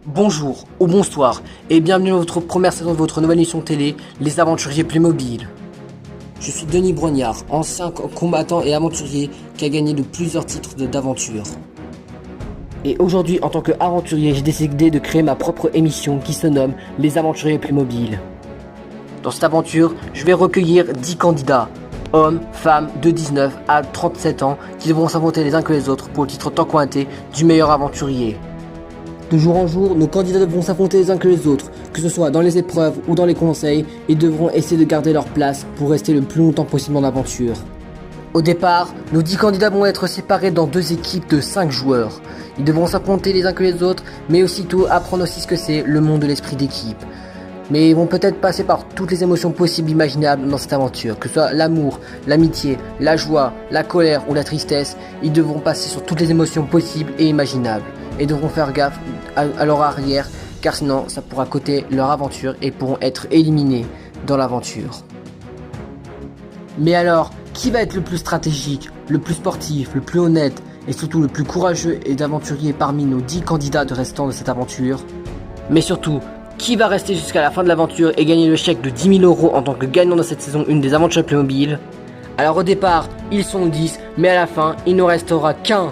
Bonjour ou bonsoir et bienvenue dans votre première saison de votre nouvelle émission télé, Les Aventuriers Playmobil. Je suis Denis Brognard, ancien combattant et aventurier qui a gagné de plusieurs titres d'aventure. Et aujourd'hui, en tant qu'aventurier, j'ai décidé de créer ma propre émission qui se nomme Les Aventuriers Playmobil. Dans cette aventure, je vais recueillir 10 candidats, hommes, femmes de 19 à 37 ans, qui devront s'inventer les uns que les autres pour le titre tant cointé du meilleur aventurier. De jour en jour, nos candidats devront s'affronter les uns que les autres, que ce soit dans les épreuves ou dans les conseils, et devront essayer de garder leur place pour rester le plus longtemps possible dans l'aventure. Au départ, nos 10 candidats vont être séparés dans 2 équipes de 5 joueurs. Ils devront s'affronter les uns que les autres, mais aussitôt apprendre aussi ce que c'est le monde de l'esprit d'équipe. Mais ils vont peut-être passer par toutes les émotions possibles et imaginables dans cette aventure, que ce soit l'amour, l'amitié, la joie, la colère ou la tristesse. Ils devront passer sur toutes les émotions possibles et imaginables, et devront faire gaffe à leur arrière, car sinon ça pourra coûter leur aventure et pourront être éliminés dans l'aventure. Mais alors, qui va être le plus stratégique, le plus sportif, le plus honnête et surtout le plus courageux et d'aventurier parmi nos 10 candidats de restants de cette aventure? Mais surtout, qui va rester jusqu'à la fin de l'aventure et gagner le chèque de 10 000 € en tant que gagnant de cette saison 1 des Aventures Playmobil? Alors au départ, ils sont 10, mais à la fin, il ne restera qu'un.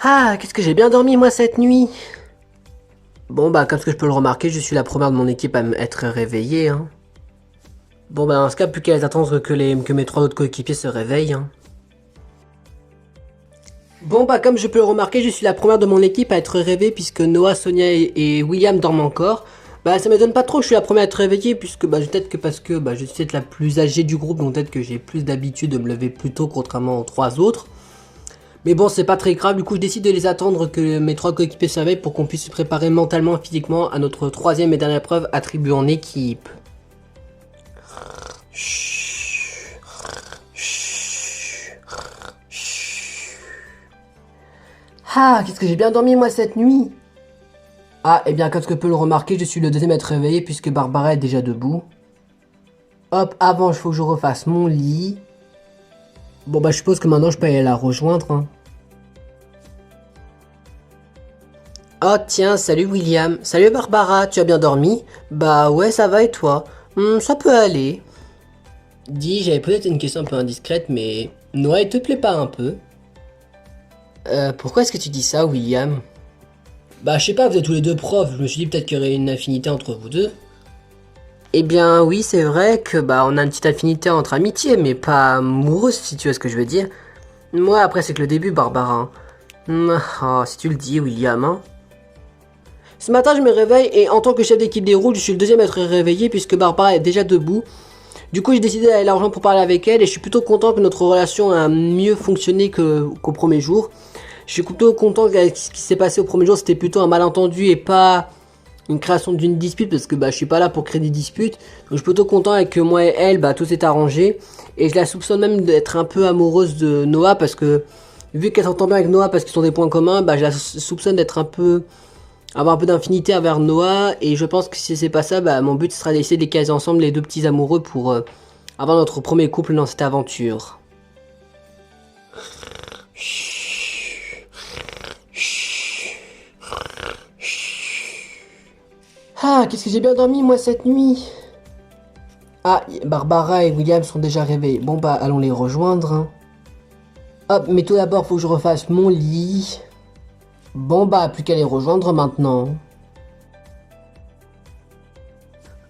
Ah, qu'est-ce que j'ai bien dormi moi cette nuit. Bon bah comme ce que je peux le remarquer, je suis la première de mon équipe à être réveillée. Bon bah dans ce cas, plus qu'à attendre que mes 3 autres coéquipiers se réveillent. Bon bah comme je peux le remarquer, je suis la première de mon équipe à être réveillée puisque Noah, Sonia et William dorment encore. Bah ça m'étonne pas trop, je suis la première à être réveillée puisque bah peut-être que parce que je suis peut-être la plus âgée du groupe, donc peut-être que j'ai plus d'habitude de me lever plus tôt contrairement aux 3 autres. Mais bon, c'est pas très grave, du coup je décide de les attendre que mes 3 coéquipiers se réveillent pour qu'on puisse se préparer mentalement et physiquement à notre 3e et dernière épreuve attribuée en équipe. Ah, qu'est-ce que j'ai bien dormi moi cette nuit. Ah, et bien comme ce que peut le remarquer, je suis le 2e à être réveillé puisque Barbara est déjà debout. Hop, avant il faut que je refasse mon lit. Bon bah je suppose que maintenant je peux aller la rejoindre. Oh tiens, salut William. Salut Barbara, tu as bien dormi? Bah ouais, ça va et toi? Ça peut aller. Dis, j'avais peut-être une question un peu indiscrète, mais Noah, il te plaît pas un peu? Pourquoi est-ce que tu dis ça, William? Bah je sais pas, vous êtes tous les deux profs, je me suis dit peut-être qu'il y aurait une affinité entre vous deux. Eh bien oui, c'est vrai que on a une petite affinité entre amitié, mais pas amoureuse si tu vois ce que je veux dire. Moi après c'est que le début, Barbara. Oh, si tu le dis, William. Ce matin je me réveille et en tant que chef d'équipe des rouges, je suis le 2e à être réveillé puisque Barbara est déjà debout. Du coup j'ai décidé d'aller la rejoindre pour parler avec elle et je suis plutôt content que notre relation a mieux fonctionné qu'au premier jour. Je suis plutôt content que ce qui s'est passé au premier jour, c'était plutôt un malentendu et pas une création d'une dispute parce que je suis pas là pour créer des disputes. Donc je suis plutôt content avec que moi et elle, tout s'est arrangé. Et je la soupçonne même d'être un peu amoureuse de Noah parce que vu qu'elle s'entend bien avec Noah parce qu'ils ont des points communs, je la soupçonne d'être avoir un peu d'infinité envers Noah. Et je pense que si c'est pas ça, mon but sera d'essayer de les caser ensemble les deux petits amoureux pour avant notre premier couple dans cette aventure. Ah, qu'est-ce que j'ai bien dormi moi cette nuit. Ah, Barbara et William sont déjà réveillés. Bon bah allons les rejoindre. Hein. Hop, mais tout d'abord faut que je refasse mon lit. Bon bah plus qu'à les rejoindre maintenant.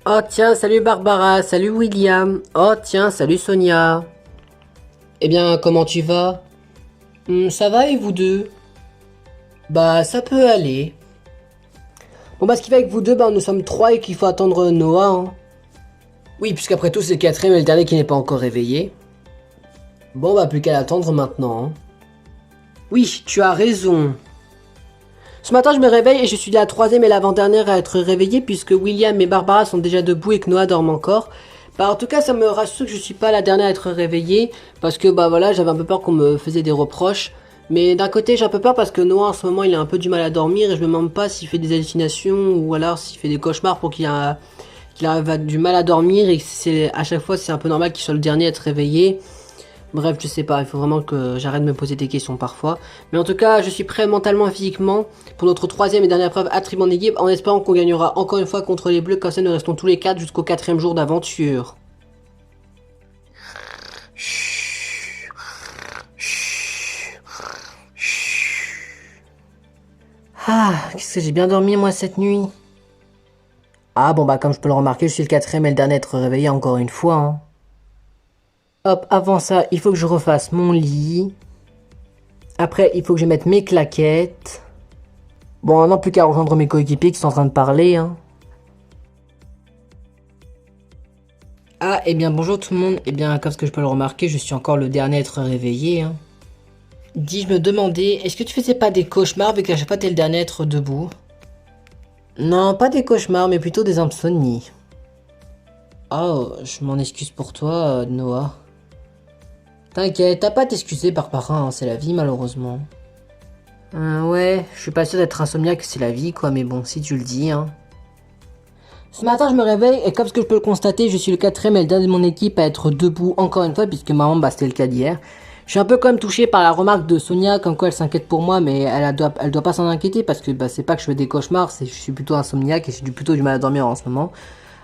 Oh tiens, salut Barbara, salut William. Oh tiens, salut Sonia. Eh bien, comment tu vas? Ça va et vous deux? Bah ça peut aller. Bon bah ce qui fait avec vous deux, bah nous sommes trois et qu'il faut attendre Noah. Hein. Oui, puisqu'après tout c'est le quatrième et le dernier qui n'est pas encore réveillé. Bon bah plus qu'à l'attendre maintenant. Hein. Oui, tu as raison. Ce matin je me réveille et je suis la troisième et l'avant-dernière à être réveillée puisque William et Barbara sont déjà debout et que Noah dorme encore. Bah en tout cas ça me rassure que je suis pas la dernière à être réveillée parce que bah voilà j'avais un peu peur qu'on me faisait des reproches. Mais d'un côté j'ai un peu peur parce que Noah en ce moment il a un peu du mal à dormir et je me demande pas s'il fait des hallucinations ou alors s'il fait des cauchemars pour qu'il arrive à du mal à dormir et que à chaque fois c'est un peu normal qu'il soit le dernier à être réveillé. Bref, je sais pas, il faut vraiment que j'arrête de me poser des questions parfois. Mais en tout cas, je suis prêt mentalement et physiquement pour notre troisième et dernière preuve attribuée en équipe en espérant qu'on gagnera encore une fois contre les Bleus, comme ça nous restons tous les quatre jusqu'au quatrième jour d'aventure. Ah, qu'est-ce que j'ai bien dormi moi cette nuit. Ah bon bah comme je peux le remarquer, je suis le quatrième et le dernier à être réveillé encore une fois. Hein. Hop, avant ça, il faut que je refasse mon lit. Après, il faut que je mette mes claquettes. Bon, maintenant plus qu'à rejoindre mes coéquipiers qui sont en train de parler. Hein. Ah, eh bien bonjour tout le monde. Eh bien, comme ce que je peux le remarquer, je suis encore le dernier à être réveillé. Hein. Dis, je me demandais, est-ce que tu faisais pas des cauchemars vu qu'à chaque fois t'es le dernier à être debout? Non, pas des cauchemars, mais plutôt des insomnies. Oh, je m'en excuse pour toi, Noah. T'inquiète, t'as pas à t'excuser, Barbara, hein, c'est la vie malheureusement. Ouais, je suis pas sûr d'être insomniaque, c'est la vie quoi, mais bon, si tu le dis, hein. Ce matin, je me réveille et comme ce que je peux le constater, je suis le quatrième et le dernier de mon équipe à être debout encore une fois, puisque maman, bah c'était le cas d'hier. Je suis un peu quand même touché par la remarque de Sonia, comme quoi elle s'inquiète pour moi, mais elle doit pas s'en inquiéter parce que bah, c'est pas que je fais des cauchemars, c'est je suis plutôt insomniaque et j'ai plutôt du mal à dormir en ce moment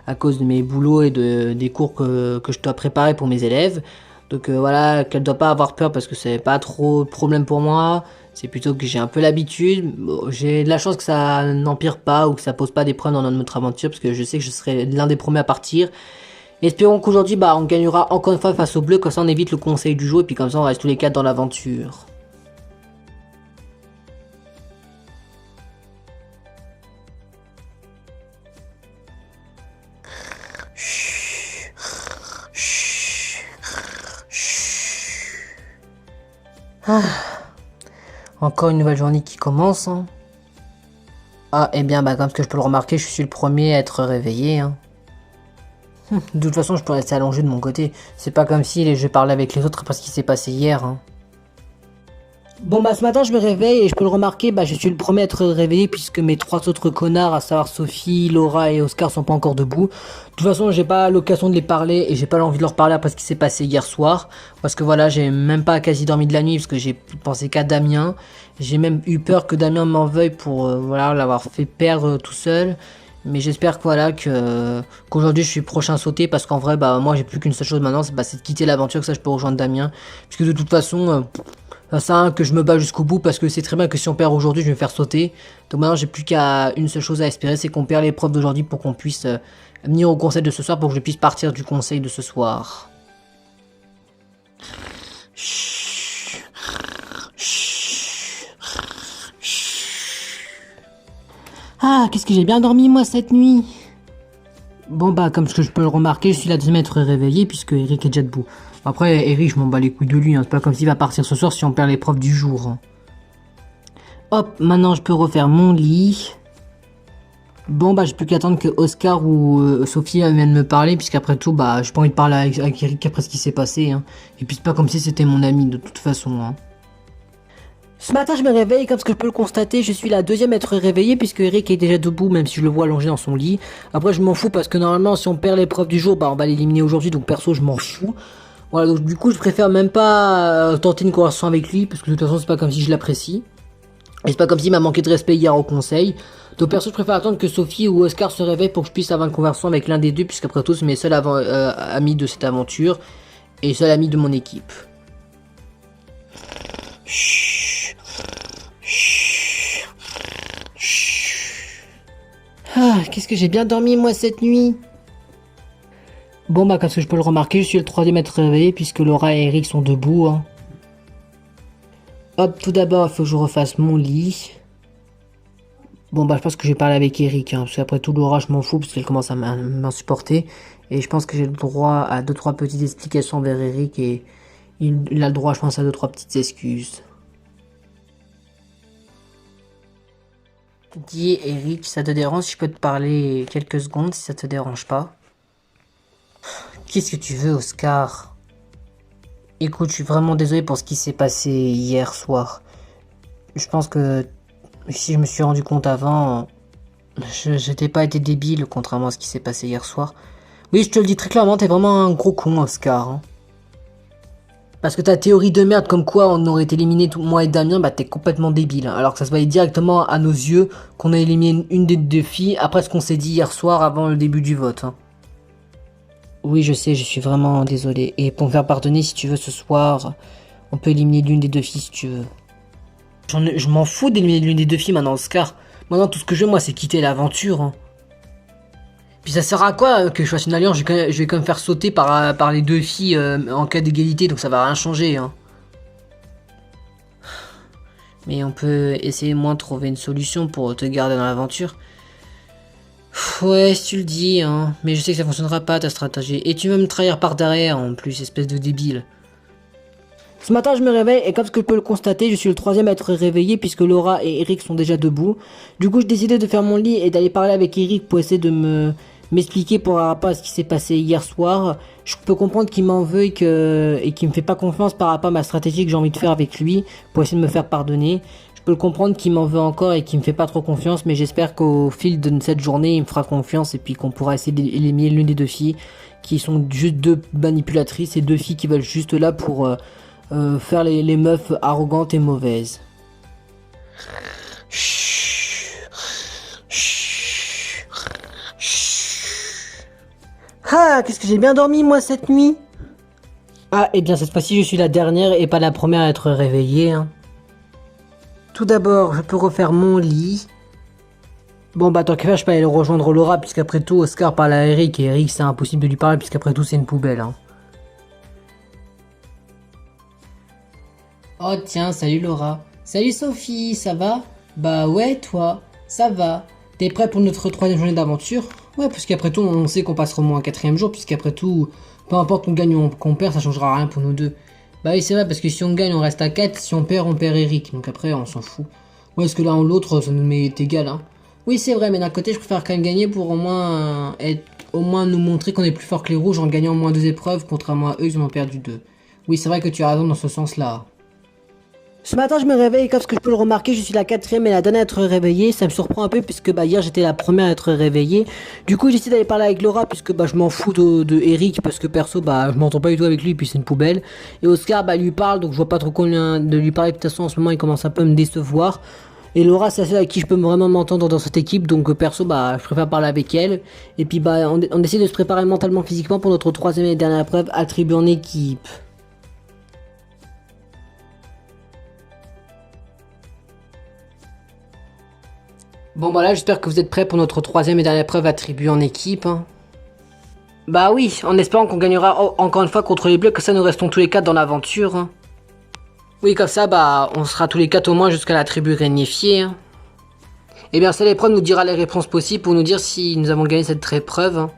à cause de mes boulots et des cours que je dois préparer pour mes élèves. Donc voilà, qu'elle doit pas avoir peur parce que c'est pas trop de problème pour moi. C'est plutôt que j'ai un peu l'habitude. Bon, j'ai de la chance que ça n'empire pas ou que ça pose pas des problèmes dans notre aventure parce que je sais que je serai l'un des premiers à partir. Espérons qu'aujourd'hui, bah, on gagnera encore une fois face aux Bleus, comme ça on évite le conseil du jour et puis comme ça on reste tous les quatre dans l'aventure. Ah, encore une nouvelle journée qui commence. Hein. Ah, eh bien, bah, comme ce que je peux le remarquer, je suis le premier à être réveillé. Hein. De toute façon, je peux rester allongé de mon côté. C'est pas comme si je parlais avec les autres parce qu'il s'est passé hier. Hein. Bon bah ce matin je me réveille et je peux le remarquer, bah je suis le premier à être réveillé puisque mes trois autres connards, à savoir Sophie, Laura et Oscar sont pas encore debout. De toute façon j'ai pas l'occasion de les parler et j'ai pas l'envie de leur parler après ce qui s'est passé hier soir. Parce que voilà, j'ai même pas quasi dormi de la nuit parce que j'ai pensé qu'à Damien. J'ai même eu peur que Damien m'en veuille pour voilà l'avoir fait perdre tout seul. Mais j'espère que voilà qu'aujourd'hui je suis prochain à sauter parce qu'en vrai bah moi j'ai plus qu'une seule chose maintenant, c'est de quitter l'aventure, que ça je peux rejoindre Damien. Puisque de toute façon... ça, que je me bats jusqu'au bout parce que c'est très bien que si on perd aujourd'hui, je vais me faire sauter. Donc maintenant, j'ai plus qu'à une seule chose à espérer, c'est qu'on perd l'épreuve d'aujourd'hui pour qu'on puisse venir au conseil de ce soir, pour que je puisse partir du conseil de ce soir. Ah, qu'est-ce que j'ai bien dormi moi cette nuit. Bon bah, comme ce que je peux le remarquer, je suis la deuxième à être réveillé puisque Eric est déjà debout. Après, Eric, je m'en bats les couilles de lui, hein. C'est pas comme s'il va partir ce soir si on perd l'épreuve du jour. Hein. Hop, maintenant je peux refaire mon lit. Bon bah, j'ai plus qu'à attendre que Oscar ou Sophie viennent me parler, puisqu'après tout, bah, j'ai pas envie de parler avec Eric après ce qui s'est passé. Hein. Et puis c'est pas comme si c'était mon ami de toute façon. Hein. Ce matin, je me réveille, comme ce que je peux le constater, je suis la deuxième à être réveillée puisque Eric est déjà debout, même si je le vois allongé dans son lit. Après, je m'en fous parce que normalement, si on perd l'épreuve du jour, bah on va l'éliminer aujourd'hui, donc perso, je m'en fous. Voilà, donc du coup, je préfère même pas tenter une conversation avec lui parce que de toute façon, c'est pas comme si je l'apprécie. Et c'est pas comme s'il m'a manqué de respect hier au conseil. Donc perso, je préfère attendre que Sophie ou Oscar se réveillent pour que je puisse avoir une conversation avec l'un des deux, puisqu'après tout, c'est mes seuls amis de cette aventure et seuls amis de mon équipe. Chut. Chut. Chut. Ah, qu'est-ce que j'ai bien dormi moi cette nuit. Bon bah comme ce que je peux le remarquer, je suis le troisième à être réveillé puisque Laura et Eric sont debout. Hein. Hop, tout d'abord, il faut que je refasse mon lit. Bon bah je pense que je vais parler avec Eric, hein, parce qu'après tout Laura je m'en fous parce qu'elle commence à m'insupporter. Et je pense que j'ai le droit à 2-3 petites explications envers Eric et il a le droit je pense à 2-3 petites excuses. Dis Eric, ça te dérange si je peux te parler quelques secondes si ça te dérange pas? Qu'est-ce que tu veux Oscar? Écoute, je suis vraiment désolé pour ce qui s'est passé hier soir. Je pense que si je me suis rendu compte avant, je t'ai pas été débile contrairement à ce qui s'est passé hier soir. Oui, je te le dis très clairement, t'es vraiment un gros con, Oscar. Hein. Parce que ta théorie de merde comme quoi on aurait éliminé moi et Damien, bah t'es complètement débile. Hein. Alors que ça se voyait directement à nos yeux qu'on a éliminé une des deux filles après ce qu'on s'est dit hier soir avant le début du vote. Hein. Oui, je sais, je suis vraiment désolé. Et pour me faire pardonner, si tu veux, ce soir, on peut éliminer l'une des deux filles si tu veux. Je m'en fous d'éliminer l'une des deux filles maintenant, Oscar. Maintenant, tout ce que je veux, moi, c'est quitter l'aventure. Hein. Puis ça sert à quoi que je fasse une alliance? Je vais quand même faire sauter par les deux filles en cas d'égalité, donc ça va rien changer. Hein. Mais on peut essayer moins de trouver une solution pour te garder dans l'aventure. Ouais, si tu le dis, hein. Mais je sais que ça fonctionnera pas ta stratégie. Et tu veux me trahir par derrière en plus, espèce de débile. Ce matin, je me réveille et comme ce que je peux le constater, je suis le troisième à être réveillé puisque Laura et Eric sont déjà debout. Du coup, je décidais de faire mon lit et d'aller parler avec Eric pour essayer de m'expliquer par rapport à ce qui s'est passé hier soir. Je peux comprendre qu'il m'en veut et qu'il me fait pas confiance par rapport à ma stratégie que j'ai envie de faire avec lui pour essayer de me faire pardonner. Je peux le comprendre qu'il m'en veut encore et qu'il me fait pas trop confiance, mais j'espère qu'au fil de cette journée, il me fera confiance et puis qu'on pourra essayer d'éliminer l'une des deux filles qui sont juste deux manipulatrices et deux filles qui veulent juste là pour faire les meufs arrogantes et mauvaises. Ah, qu'est-ce que j'ai bien dormi moi cette nuit? Ah, et bien cette fois-ci je suis la dernière et pas la première à être réveillée. Hein. Tout d'abord, je peux refaire mon lit. Bon bah tant qu'à faire, je peux aller rejoindre Laura puisqu'après tout Oscar parle à Eric et Eric c'est impossible de lui parler puisqu'après tout c'est une poubelle. Hein. Oh tiens, salut Laura. Salut Sophie, ça va? Bah ouais, toi, ça va. T'es prêt pour notre troisième journée d'aventure? Ouais, parce qu'après tout, on sait qu'on passera au moins un quatrième jour, puisqu'après tout, peu importe qu'on gagne ou qu'on perd, ça changera rien pour nous deux. Bah oui, c'est vrai, parce que si on gagne, on reste à 4, si on perd Eric, donc après, on s'en fout. Ouais, parce que l'un ou l'autre, ça nous met égal, hein. Oui, c'est vrai, mais d'un côté, je préfère quand même gagner pour au moins nous montrer qu'on est plus fort que les rouges en gagnant au moins 2 épreuves, contrairement à eux, ils en ont perdu 2. Oui, c'est vrai que tu as raison dans ce sens-là. Ce matin, je me réveille et comme ce que je peux le remarquer, je suis la quatrième et la dernière à être réveillée. Ça me surprend un peu puisque bah hier j'étais la première à être réveillée. Du coup, j'essaie d'aller parler avec Laura puisque bah je m'en fous de Eric parce que perso bah je m'entends pas du tout avec lui puis c'est une poubelle. Et Oscar bah lui parle donc je vois pas trop combien de lui parler. De toute façon en ce moment il commence un peu à me décevoir. Et Laura c'est celle avec qui je peux vraiment m'entendre dans cette équipe donc perso bah je préfère parler avec elle. Et puis bah on essaie de se préparer mentalement physiquement pour notre troisième et dernière épreuve attribuée en équipe. Bon bah là j'espère que vous êtes prêts pour notre troisième et dernière épreuve attribuée en équipe. Hein. Bah oui, en espérant qu'on gagnera encore une fois contre les bleus, que ça nous restons tous les 4 dans l'aventure. Hein. Oui comme ça bah on sera tous les 4 au moins jusqu'à la tribu réunifiée. Hein. Et bien cette épreuve nous dira les réponses possibles pour nous dire si nous avons gagné cette épreuve. Hein.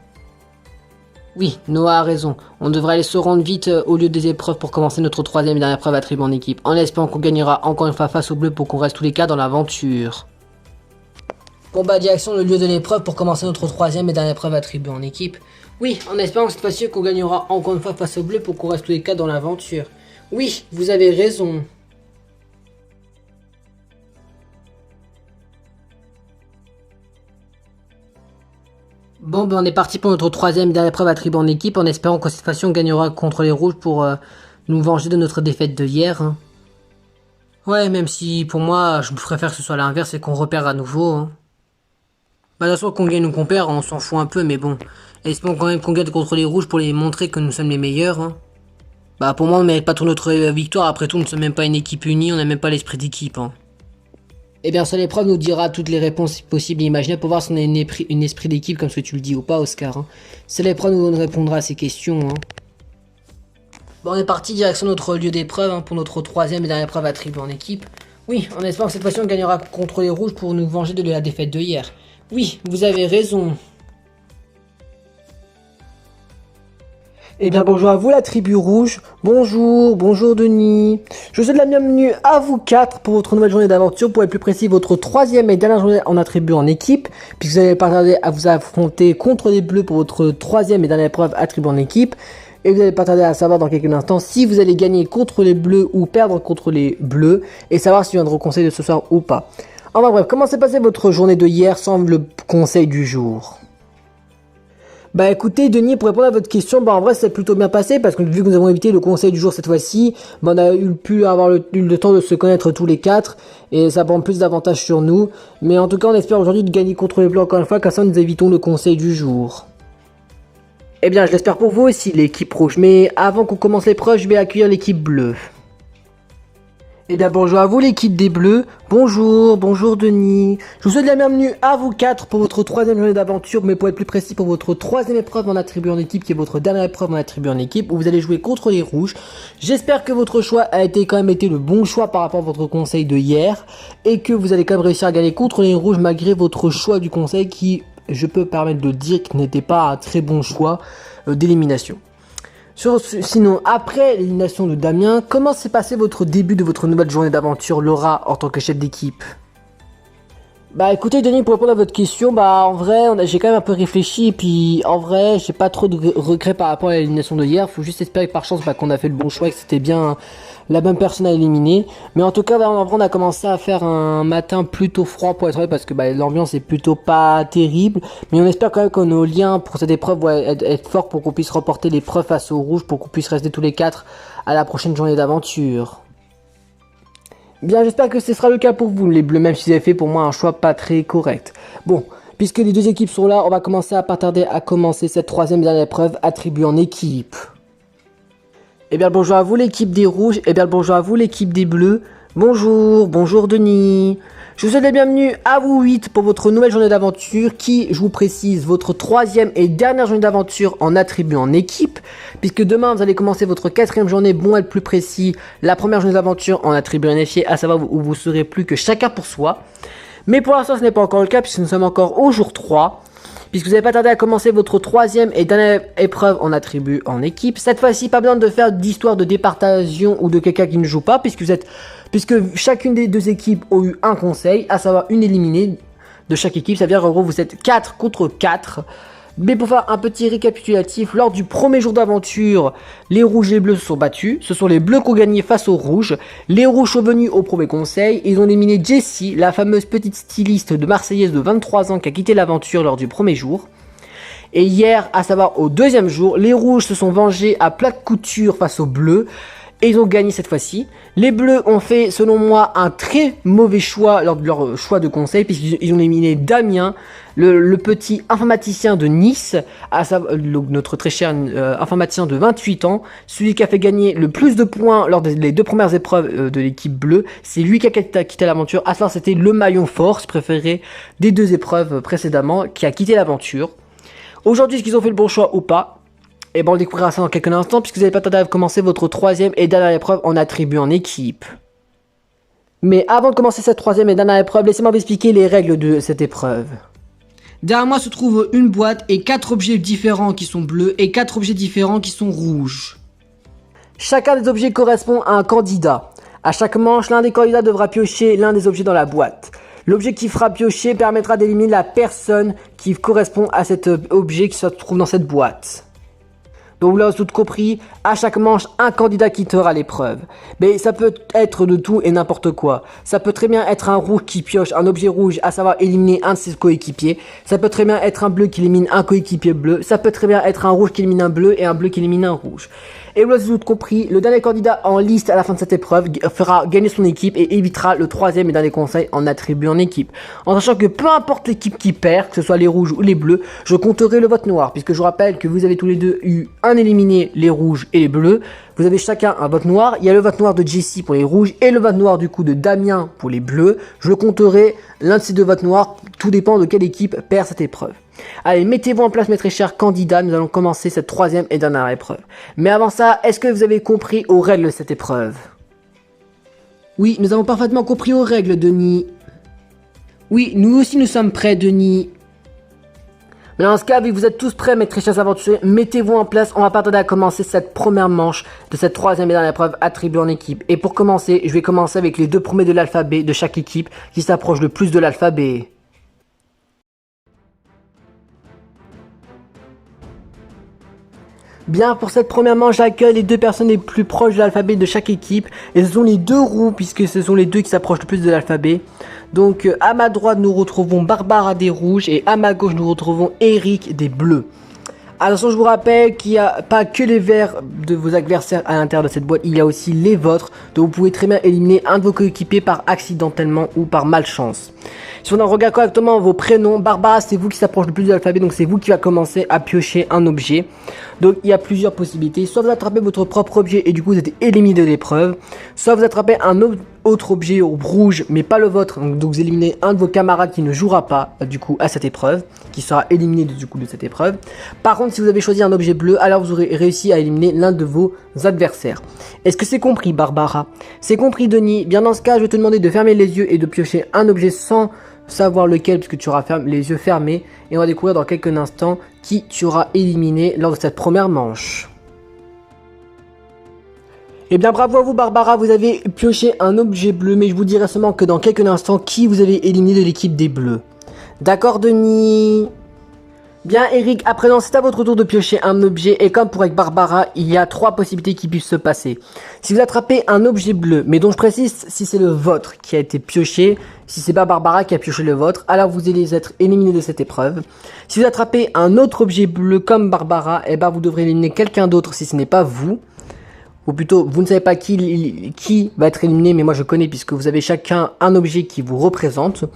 Oui, Noah a raison. On devrait aller se rendre vite au lieu des épreuves pour commencer notre troisième et dernière épreuve attribuée en équipe. En espérant qu'on gagnera encore une fois face aux bleus pour qu'on reste tous les 4 dans l'aventure. Bon bah direction le lieu de l'épreuve pour commencer notre troisième et dernière épreuve attribuée en équipe. Oui, en espérant que cette fois-ci qu'on gagnera encore une fois face aux bleus pour qu'on reste tous les 4 dans l'aventure. Oui, vous avez raison. Bon, ben on est parti pour notre troisième et dernière épreuve attribuée en équipe, en espérant que cette fois-ci on gagnera contre les rouges pour nous venger de notre défaite de hier. Hein. Ouais, même si pour moi, je préfère que ce soit l'inverse et qu'on repère à nouveau. Hein. Bah, de toute façon, qu'on gagne ou qu'on perd, on s'en fout un peu, mais bon. Espérons quand même qu'on gagne contre les rouges pour les montrer que nous sommes les meilleurs. Hein. Bah, pour moi, on ne mérite pas trop notre victoire, après tout, nous ne sommes même pas une équipe unie, on n'a même pas l'esprit d'équipe. Hein. Eh bien, seule épreuve nous dira toutes les réponses possibles et imaginables pour voir si on a une esprit d'équipe, comme ce que tu le dis ou pas, Oscar. Hein. Seule épreuve nous répondra à ces questions. Hein. Bon, on est parti direction notre lieu d'épreuve hein, pour notre troisième et dernière épreuve attribuée en équipe. Oui, en espérant que cette fois-ci on gagnera contre les rouges pour nous venger de la défaite de hier. Oui, vous avez raison. Eh bien bonjour à vous la tribu rouge, bonjour Denis. Je vous souhaite la bienvenue à vous quatre pour votre nouvelle journée d'aventure, pour être plus précis votre troisième et dernière journée en attribuée en équipe, puisque vous allez pas tarder à vous affronter contre les bleus pour votre troisième et dernière épreuve attribuée en équipe. Et vous n'allez pas tarder à savoir dans quelques instants si vous allez gagner contre les bleus ou perdre contre les bleus, et savoir si vous viendrez au conseil de ce soir ou pas. Enfin bref, comment s'est passée votre journée de hier sans le conseil du jour? Bah écoutez Denis, pour répondre à votre question, bah en vrai c'est plutôt bien passé parce que vu que nous avons évité le conseil du jour cette fois-ci, bah on a pu avoir le temps de se connaître tous les quatre et ça prend plus d'avantages sur nous. Mais en tout cas on espère aujourd'hui de gagner contre les bleus encore une fois, comme ça nous évitons le conseil du jour. Eh bien je l'espère pour vous aussi l'équipe rouge, mais avant qu'on commence l'épreuve je vais accueillir l'équipe bleue. Eh bien bonjour à vous l'équipe des bleus, bonjour Denis. Je vous souhaite la bienvenue à vous quatre pour votre troisième journée d'aventure, mais pour être plus précis pour votre troisième épreuve en attribuée en équipe, qui est votre dernière épreuve en attribuée en équipe, où vous allez jouer contre les rouges. J'espère que votre choix a quand même été le bon choix par rapport à votre conseil de hier, et que vous allez quand même réussir à gagner contre les rouges malgré votre choix du conseil qui, je peux permettre de dire, n'était pas un très bon choix d'élimination. Sinon, après l'élimination de Damien, comment s'est passé votre début de votre nouvelle journée d'aventure, Laura, en tant que chef d'équipe? Bah écoutez Denis, pour répondre à votre question, bah en vrai j'ai quand même un peu réfléchi et puis en vrai j'ai pas trop de regrets par rapport à l'élimination de hier. Faut juste espérer que par chance qu'on a fait le bon choix et que c'était bien la bonne personne à éliminer. Mais en tout cas en vrai on a commencé à faire un matin plutôt froid pour être vrai parce que l'ambiance est plutôt pas terrible. Mais on espère quand même que nos liens pour cette épreuve vont être forts pour qu'on puisse remporter l'épreuve face aux rouges, pour qu'on puisse rester tous les quatre à la prochaine journée d'aventure. Bien, j'espère que ce sera le cas pour vous, les bleus, même si vous avez fait pour moi un choix pas très correct. Bon, puisque les deux équipes sont là, on va commencer à pas tarder à commencer cette troisième et dernière épreuve attribuée en équipe. Eh bien, bonjour à vous l'équipe des rouges, eh bien, bonjour à vous l'équipe des bleus. Bonjour Denis. Je vous souhaite la bienvenue à vous 8 pour votre nouvelle journée d'aventure qui, je vous précise, votre troisième et dernière journée d'aventure en attribuée en équipe, puisque demain vous allez commencer votre quatrième journée, bon être plus précis, la première journée d'aventure en attribuée en effet, à savoir où vous serez plus que chacun pour soi. Mais pour l'instant ce n'est pas encore le cas puisque nous sommes encore au jour 3. Puisque vous n'avez pas tardé à commencer votre troisième et dernière épreuve en attribut en équipe. Cette fois-ci, pas besoin de faire d'histoire de départagion ou de quelqu'un qui ne joue pas, puisque chacune des deux équipes ont eu un conseil, à savoir une éliminée de chaque équipe. Ça veut dire en gros vous êtes 4 contre 4. Mais pour faire un petit récapitulatif, lors du premier jour d'aventure, les rouges et les bleus se sont battus. Ce sont les bleus qui ont gagné face aux rouges. Les rouges sont venus au premier conseil. Ils ont éliminé Jessie, la fameuse petite styliste de Marseillaise de 23 ans qui a quitté l'aventure lors du premier jour. Et hier, à savoir au deuxième jour, les rouges se sont vengés à plate couture face aux bleus. Et ils ont gagné cette fois-ci. Les bleus ont fait, selon moi, un très mauvais choix lors de leur choix de conseil, puisqu'ils ont éliminé Damien, le petit informaticien de Nice, à savoir, notre très cher informaticien de 28 ans, celui qui a fait gagner le plus de points lors des deux premières épreuves de l'équipe bleue. C'est lui qui a quitté l'aventure, à savoir c'était le maillon force préféré des deux épreuves précédemment, qui a quitté l'aventure. Aujourd'hui, est-ce qu'ils ont fait le bon choix ou pas? Et bon, on découvrira ça dans quelques instants, puisque vous n'avez pas tardé à commencer votre troisième et dernière épreuve en attribut en équipe. Mais avant de commencer cette troisième et dernière épreuve, laissez-moi vous expliquer les règles de cette épreuve. Derrière moi se trouve une boîte et 4 objets différents qui sont bleus et 4 objets différents qui sont rouges. Chacun des objets correspond à un candidat. À chaque manche, l'un des candidats devra piocher l'un des objets dans la boîte. L'objet qui fera piocher permettra d'éliminer la personne qui correspond à cet objet qui se trouve dans cette boîte. Donc vous l'avez tout compris, à chaque manche, un candidat quittera l'épreuve. Mais ça peut être de tout et n'importe quoi. Ça peut très bien être un rouge qui pioche un objet rouge, à savoir éliminer un de ses coéquipiers. Ça peut très bien être un bleu qui élimine un coéquipier bleu. Ça peut très bien être un rouge qui élimine un bleu et un bleu qui élimine un rouge. Et vous l'avez tout compris, le dernier candidat en liste à la fin de cette épreuve fera gagner son équipe et évitera le troisième et dernier conseil en attribué en équipe. En sachant que peu importe l'équipe qui perd, que ce soit les rouges ou les bleus, je compterai le vote noir. Puisque je vous rappelle que vous avez tous les deux eu un éliminé, les rouges et les bleus. Vous avez chacun un vote noir. Il y a le vote noir de Jessie pour les rouges et le vote noir du coup de Damien pour les bleus. Je compterai l'un de ces deux votes noirs. Tout dépend de quelle équipe perd cette épreuve. Allez, mettez-vous en place mes très chers candidats, nous allons commencer cette troisième et dernière épreuve. Mais avant ça, est-ce que vous avez compris aux règles de cette épreuve? Oui, nous avons parfaitement compris aux règles, Denis. Oui, nous aussi nous sommes prêts, Denis. Mais dans ce cas, vu que vous êtes tous prêts, mes très chers aventuriers, mettez-vous en place, on va pas tarder à commencer cette première manche de cette troisième et dernière épreuve attribuée en équipe. Et pour commencer, je vais commencer avec les deux premiers de l'alphabet de chaque équipe qui s'approchent le plus de l'alphabet. Bien, pour cette première manche, j'accueille les deux personnes les plus proches de l'alphabet de chaque équipe. Et ce sont les deux roues, puisque ce sont les deux qui s'approchent le plus de l'alphabet. Donc, à ma droite, nous retrouvons Barbara des rouges. Et à ma gauche, nous retrouvons Eric des bleus. Attention, je vous rappelle qu'il n'y a pas que les verts de vos adversaires à l'intérieur de cette boîte. Il y a aussi les vôtres. Donc, vous pouvez très bien éliminer un de vos coéquipiers par accidentellement ou par malchance. Si on regarde correctement vos prénoms, Barbara, c'est vous qui s'approche le plus de l'alphabet, donc c'est vous qui va commencer à piocher un objet. Donc il y a plusieurs possibilités, soit vous attrapez votre propre objet et du coup vous êtes éliminé de l'épreuve, soit vous attrapez un autre objet rouge mais pas le vôtre, donc vous éliminez un de vos camarades qui ne jouera pas du coup à cette épreuve, qui sera éliminé du coup de cette épreuve. Par contre, si vous avez choisi un objet bleu, alors vous aurez réussi à éliminer l'un de vos adversaires. Est-ce que c'est compris, Barbara? C'est compris, Denis? Bien, dans ce cas, je vais te demander de fermer les yeux et de piocher un objet sans savoir lequel, puisque tu auras les yeux fermés, et on va découvrir dans quelques instants qui tu auras éliminé lors de cette première manche. Eh bien, bravo à vous, Barbara, vous avez pioché un objet bleu, mais je vous dirai seulement que dans quelques instants qui vous avez éliminé de l'équipe des bleus. D'accord, Denis? Bien, Eric, à présent, c'est à votre tour de piocher un objet, et comme pour avec Barbara, il y a trois possibilités qui puissent se passer. Si vous attrapez un objet bleu, mais dont je précise, si c'est le vôtre qui a été pioché, si c'est pas Barbara qui a pioché le vôtre, alors vous allez être éliminé de cette épreuve. Si vous attrapez un autre objet bleu comme Barbara, eh ben vous devrez éliminer quelqu'un d'autre si ce n'est pas vous. Ou plutôt, vous ne savez pas qui va être éliminé, mais moi je connais puisque vous avez chacun un objet qui vous représente.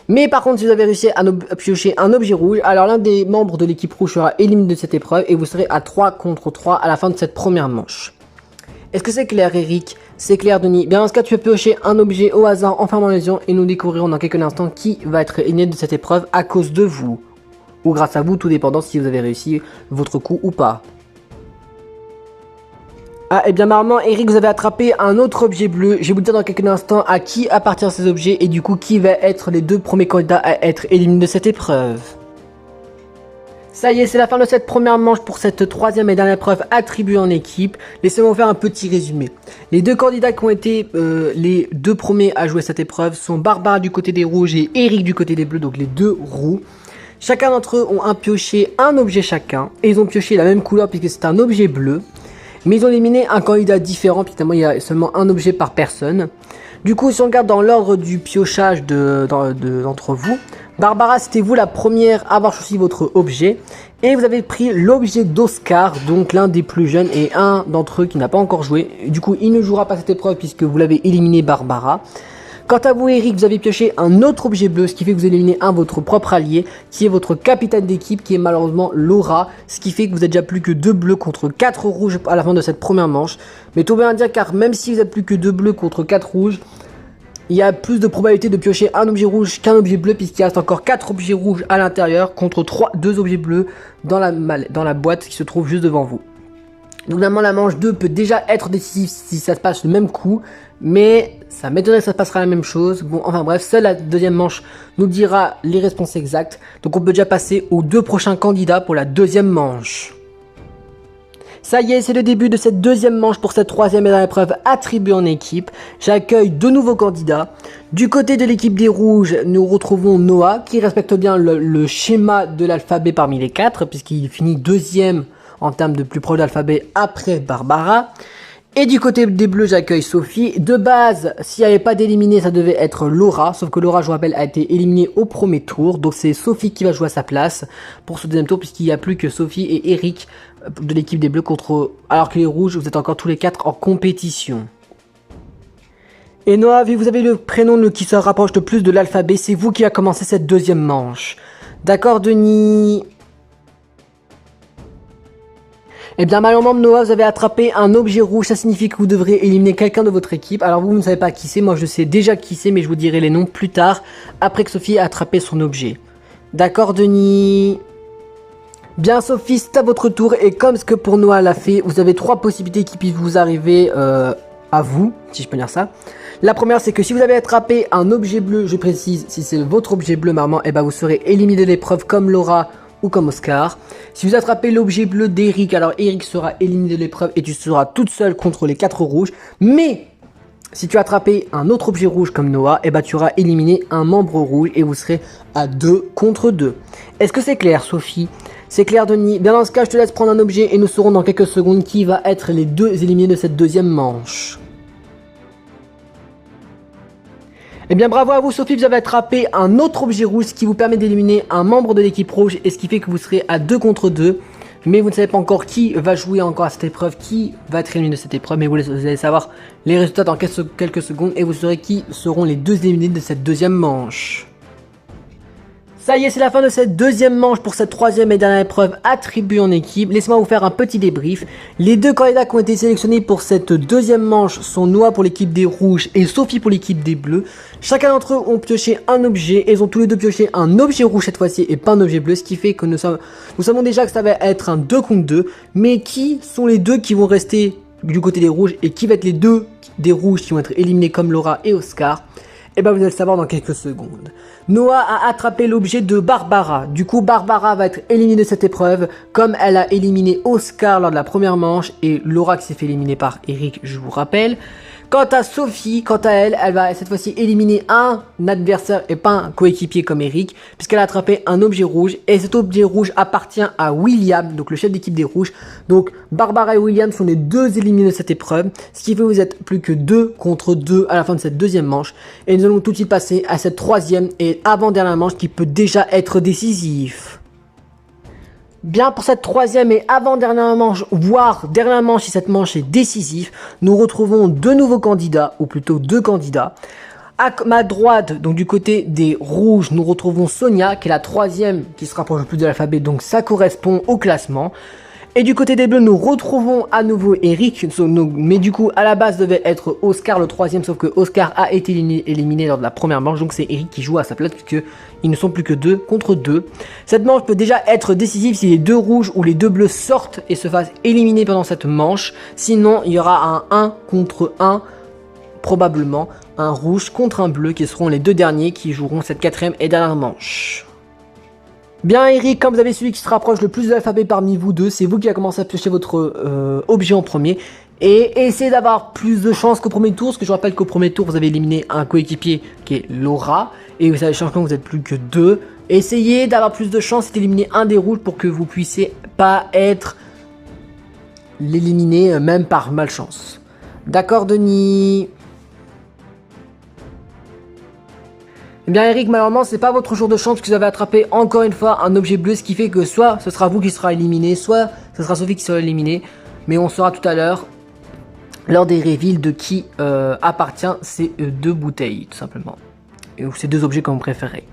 Mais par contre, si vous avez réussi à piocher un objet rouge, alors l'un des membres de l'équipe rouge sera éliminé de cette épreuve et vous serez à 3 contre 3 à la fin de cette première manche. Est-ce que c'est clair, Eric? C'est clair, Denis? Bien, dans ce cas, tu peux piocher un objet au hasard en fermant les yeux et nous découvrirons dans quelques instants qui va être éliminé de cette épreuve à cause de vous. Ou grâce à vous, tout dépendant si vous avez réussi votre coup ou pas. Ah, et bien normalement, Eric, vous avez attrapé un autre objet bleu. Je vais vous dire dans quelques instants à qui appartiennent ces objets et du coup qui va être les deux premiers candidats à être éliminés de cette épreuve. Ça y est, c'est la fin de cette première manche pour cette troisième et dernière épreuve attribuée en équipe. Laissez-moi vous faire un petit résumé. Les deux candidats qui ont été les deux premiers à jouer cette épreuve sont Barbara du côté des rouges et Eric du côté des bleus, donc les deux roux. Chacun d'entre eux ont pioché un objet chacun et ils ont pioché la même couleur puisque c'est un objet bleu. Mais ils ont éliminé un candidat différent, puisqu'il y a seulement un objet par personne. Du coup, si on regarde dans l'ordre du piochage d'entre vous, Barbara, c'était vous la première à avoir choisi votre objet. Et vous avez pris l'objet d'Oscar, donc l'un des plus jeunes et un d'entre eux qui n'a pas encore joué. Du coup, il ne jouera pas cette épreuve puisque vous l'avez éliminé, Barbara. Quant à vous, Eric, vous avez pioché un autre objet bleu, ce qui fait que vous éliminez un de votre propre allié, qui est votre capitaine d'équipe, qui est malheureusement Laura, ce qui fait que vous êtes déjà plus que 2 bleus contre 4 rouges à la fin de cette première manche. Mais tout va bien dire, car même si vous êtes plus que 2 bleus contre 4 rouges, il y a plus de probabilité de piocher un objet rouge qu'un objet bleu, puisqu'il reste encore 4 objets rouges à l'intérieur, contre 2 objets bleus dans la boîte qui se trouve juste devant vous. Donc normalement la manche 2 peut déjà être décisive si ça se passe le même coup, mais ça m'étonnerait que ça se passera la même chose. Bon, enfin bref, seule la deuxième manche nous dira les réponses exactes. Donc on peut déjà passer aux 2 prochains candidats pour la deuxième manche. Ça y est, c'est le début de cette deuxième manche pour cette troisième et dernière épreuve attribuée en équipe. J'accueille 2 nouveaux candidats. Du côté de l'équipe des rouges, nous retrouvons Noah qui respecte bien le schéma de l'alphabet parmi les 4 puisqu'il finit deuxième en termes de plus proche d'alphabet après Barbara. Et du côté des bleus, j'accueille Sophie. De base, s'il n'y avait pas d'éliminée, ça devait être Laura. Sauf que Laura, je vous rappelle, a été éliminée au premier tour. Donc c'est Sophie qui va jouer à sa place pour ce deuxième tour, puisqu'il n'y a plus que Sophie et Eric de l'équipe des bleus contre... Alors que les rouges, vous êtes encore tous les 4 en compétition. Et Noah, vu que vous avez le prénom qui se rapproche le plus de l'alphabet, c'est vous qui va commencer cette deuxième manche. D'accord, Denis? Eh bien, malheureusement, Noah, vous avez attrapé un objet rouge. Ça signifie que vous devrez éliminer quelqu'un de votre équipe. Alors, vous ne savez pas qui c'est. Moi, je sais déjà qui c'est, mais je vous dirai les noms plus tard, après que Sophie a attrapé son objet. D'accord, Denis? Bien, Sophie, c'est à votre tour. Et comme ce que pour Noah l'a fait, vous avez 3 possibilités qui puissent vous arriver à vous, si je peux dire ça. La première, c'est que si vous avez attrapé un objet bleu, je précise, si c'est votre objet bleu, maman, eh ben, vous serez éliminé de l'épreuve comme Laura ou comme Oscar. Si vous attrapez l'objet bleu d'Eric, alors Eric sera éliminé de l'épreuve et tu seras toute seule contre les 4 rouges. Mais si tu as attrapé un autre objet rouge comme Noah, eh ben, tu auras éliminé un membre rouge et vous serez à 2 contre 2. Est-ce que c'est clair, Sophie? C'est clair, Denis? Bien, dans ce cas, je te laisse prendre un objet et nous saurons dans quelques secondes qui va être les 2 éliminés de cette deuxième manche. Eh bien, bravo à vous, Sophie, vous avez attrapé un autre objet rouge, ce qui vous permet d'éliminer un membre de l'équipe rouge et ce qui fait que vous serez à 2 contre 2. Mais vous ne savez pas encore qui va jouer encore à cette épreuve, qui va être éliminé de cette épreuve, mais vous allez savoir les résultats dans quelques secondes et vous saurez qui seront les 2 éliminés de cette deuxième manche. Ça y est, c'est la fin de cette deuxième manche pour cette troisième et dernière épreuve attribuée en équipe. Laissez-moi vous faire un petit débrief. Les 2 candidats qui ont été sélectionnés pour cette deuxième manche sont Noah pour l'équipe des rouges et Sophie pour l'équipe des bleus. Chacun d'entre eux ont pioché un objet et ils ont tous les deux pioché un objet rouge cette fois-ci et pas un objet bleu, ce qui fait que nous savons déjà que ça va être un 2 contre 2. Mais qui sont les 2 qui vont rester du côté des rouges et qui va être les 2 des rouges qui vont être éliminés comme Laura et Oscar? Et ben vous allez le savoir dans quelques secondes. Noah a attrapé l'objet de Barbara. Du coup, Barbara va être éliminée de cette épreuve, comme elle a éliminé Oscar lors de la première manche et Laura qui s'est fait éliminer par Eric, je vous rappelle. Quant à Sophie, quant à elle, elle va cette fois-ci éliminer un adversaire et pas un coéquipier comme Eric, puisqu'elle a attrapé un objet rouge et cet objet rouge appartient à William, donc le chef d'équipe des rouges. Donc Barbara et William sont les 2 éliminés de cette épreuve, ce qui fait que vous êtes plus que 2 contre 2 à la fin de cette deuxième manche. Et nous allons tout de suite passer à cette troisième et avant-dernière manche qui peut déjà être décisive. Bien, pour cette troisième et avant-dernière manche, voire dernière manche si cette manche est décisive, nous retrouvons 2 nouveaux candidats, ou plutôt 2 candidats. À ma droite, donc du côté des rouges, nous retrouvons Sonia, qui est la troisième qui se rapproche le plus de l'alphabet, donc ça correspond au classement. Et du côté des bleus, nous retrouvons à nouveau Eric, mais du coup, à la base, devait être Oscar le troisième, sauf que Oscar a été éliminé lors de la première manche, donc c'est Eric qui joue à sa place, puisqu'ils ne sont plus que 2 contre 2. Cette manche peut déjà être décisive si les 2 rouges ou les 2 bleus sortent et se fassent éliminer pendant cette manche. Sinon, il y aura un 1 contre 1, probablement un rouge contre un bleu, qui seront les 2 derniers qui joueront cette quatrième et dernière manche. Bien Eric, comme vous avez celui qui se rapproche le plus de l'alphabet parmi vous deux, c'est vous qui a commencé à piocher votre objet en premier. Et essayez d'avoir plus de chance qu'au premier tour, parce que je rappelle qu'au premier tour vous avez éliminé un coéquipier qui est Laura. Et vous savez, changement, vous êtes plus que 2. Essayez d'avoir plus de chance et d'éliminer un des rouges pour que vous puissiez pas être l'éliminer même par malchance. D'accord Denis? Eh bien Eric, malheureusement c'est pas votre jour de chance, parce que vous avez attrapé encore une fois un objet bleu, ce qui fait que soit ce sera vous qui sera éliminé, soit ce sera Sophie qui sera éliminée. Mais on saura tout à l'heure, lors des reveals, de qui appartient ces 2 bouteilles, tout simplement. Et ces 2 objets comme vous préférez.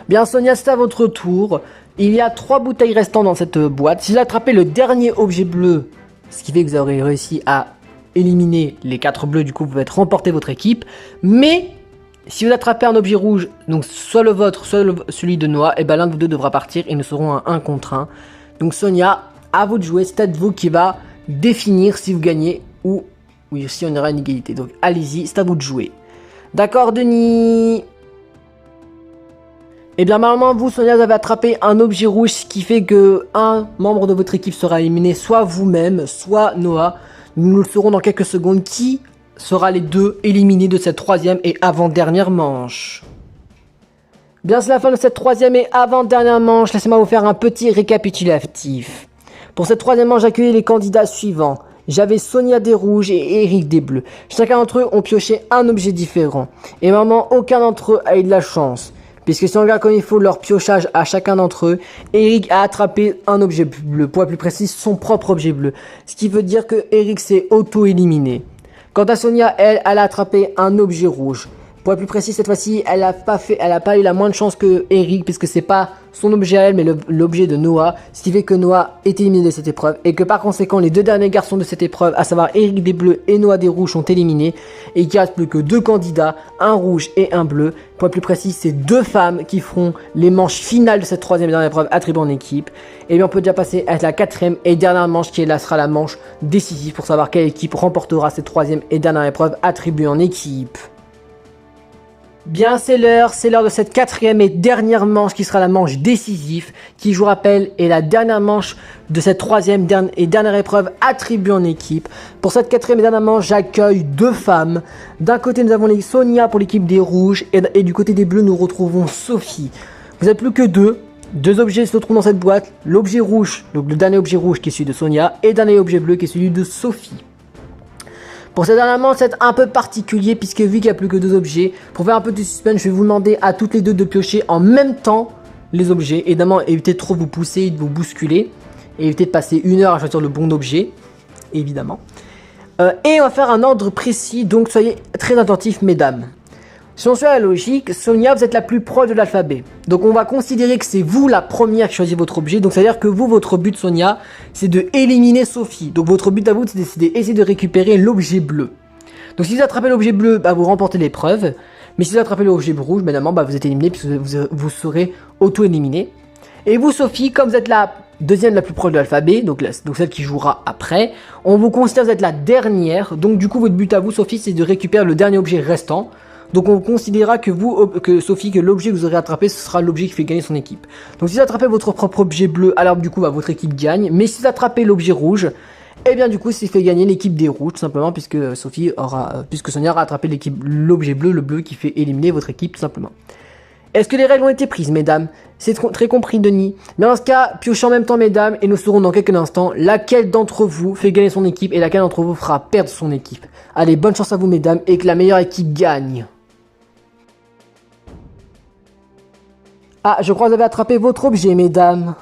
Bien Sonia, c'est à votre tour. Il y a 3 bouteilles restantes dans cette boîte. Si vous attrapez le dernier objet bleu, ce qui fait que vous aurez réussi à éliminer les 4 bleus, du coup vous pouvez remporter votre équipe. Mais si vous attrapez un objet rouge, donc soit le vôtre, soit celui de Noah, et ben l'un de vous deux devra partir et nous serons un 1 contre 1. Donc Sonia, à vous de jouer, c'est peut-être vous qui va définir si vous gagnez ou si on aura une égalité. Donc allez-y, c'est à vous de jouer. D'accord Denis? Et bien malheureusement vous Sonia, vous avez attrapé un objet rouge, ce qui fait que un membre de votre équipe sera éliminé, soit vous-même, soit Noah. Nous le saurons dans quelques secondes qui sera les 2 éliminés de cette troisième et avant-dernière manche. Bien, c'est la fin de cette troisième et avant-dernière manche. Laissez-moi vous faire un petit récapitulatif. Pour cette troisième manche, j'accueille les candidats suivants. J'avais Sonia des rouges et Eric des bleus. Chacun d'entre eux ont pioché un objet différent. Et vraiment, aucun d'entre eux a eu de la chance. Puisque si on regarde comme il faut leur piochage à chacun d'entre eux, Eric a attrapé un objet bleu, pour être plus précis, son propre objet bleu. Ce qui veut dire que Eric s'est auto-éliminé. Quant à Sonia, elle a attrapé un objet rouge. Pour être plus précis, cette fois-ci, elle a pas eu la moindre chance que Eric, puisque c'est pas son objet à elle, mais l'objet de Noah. Ce qui fait que Noah est éliminé de cette épreuve. Et que par conséquent, les deux derniers garçons de cette épreuve, à savoir Eric des bleus et Noah des rouges, sont éliminés. Et qu'il ne reste plus que deux candidats, un rouge et un bleu. Pour être plus précis, c'est deux femmes qui feront les manches finales de cette troisième et dernière épreuve attribuée en équipe. Et bien on peut déjà passer à la quatrième et dernière manche qui sera la manche décisive pour savoir quelle équipe remportera cette troisième et dernière épreuve attribuée en équipe. Bien, c'est l'heure de cette quatrième et dernière manche qui sera la manche décisive, qui, je vous rappelle, est la dernière manche de cette troisième et dernière épreuve attribuée en équipe. Pour cette quatrième et dernière manche, j'accueille deux femmes. D'un côté, nous avons Sonia pour l'équipe des rouges et du côté des bleus, nous retrouvons Sophie. Vous n'êtes plus que deux objets se trouvent dans cette boîte, l'objet rouge, donc le dernier objet rouge qui est celui de Sonia, et le dernier objet bleu qui est celui de Sophie. Pour cette dernière manche, c'est un peu particulier puisque vu qu'il n'y a plus que deux objets, pour faire un peu de suspense, je vais vous demander à toutes les deux de piocher en même temps les objets. Évidemment, évitez de trop vous pousser et de vous bousculer. Et évitez de passer une heure à choisir le bon objet, évidemment. Et on va faire un ordre précis, donc soyez très attentifs, mesdames. Si on suit la logique, Sonia, vous êtes la plus proche de l'alphabet. Donc on va considérer que c'est vous la première qui choisit votre objet. Donc ça veut dire que vous, votre but, Sonia, c'est de éliminer Sophie. Donc votre but à vous, c'est d'essayer de récupérer l'objet bleu. Donc si vous attrapez l'objet bleu, bah, vous remportez l'épreuve. Mais si vous attrapez l'objet rouge, évidemment, bah, vous êtes éliminé puisque vous serez auto-éliminé. Et vous, Sophie, comme vous êtes la deuxième la plus proche de l'alphabet, donc celle qui jouera après, on vous considère que vous êtes la dernière. Donc du coup, votre but à vous, Sophie, c'est de récupérer le dernier objet restant. Donc on considérera que Sophie, que l'objet que vous aurez attrapé, ce sera l'objet qui fait gagner son équipe. Donc si vous attrapez votre propre objet bleu, alors du coup, bah, votre équipe gagne. Mais si vous attrapez l'objet rouge, et bien du coup, c'est fait gagner l'équipe des rouges, tout simplement, puisque Sonia aura attrapé l'objet bleu, le bleu qui fait éliminer votre équipe, tout simplement. Est-ce que les règles ont été prises, mesdames? C'est très compris, Denis. Mais dans ce cas, piochez en même temps, mesdames, et nous saurons dans quelques instants laquelle d'entre vous fait gagner son équipe et laquelle d'entre vous fera perdre son équipe. Allez, bonne chance à vous, mesdames, et que la meilleure équipe gagne. Ah, je crois que vous avez attrapé votre objet, mesdames.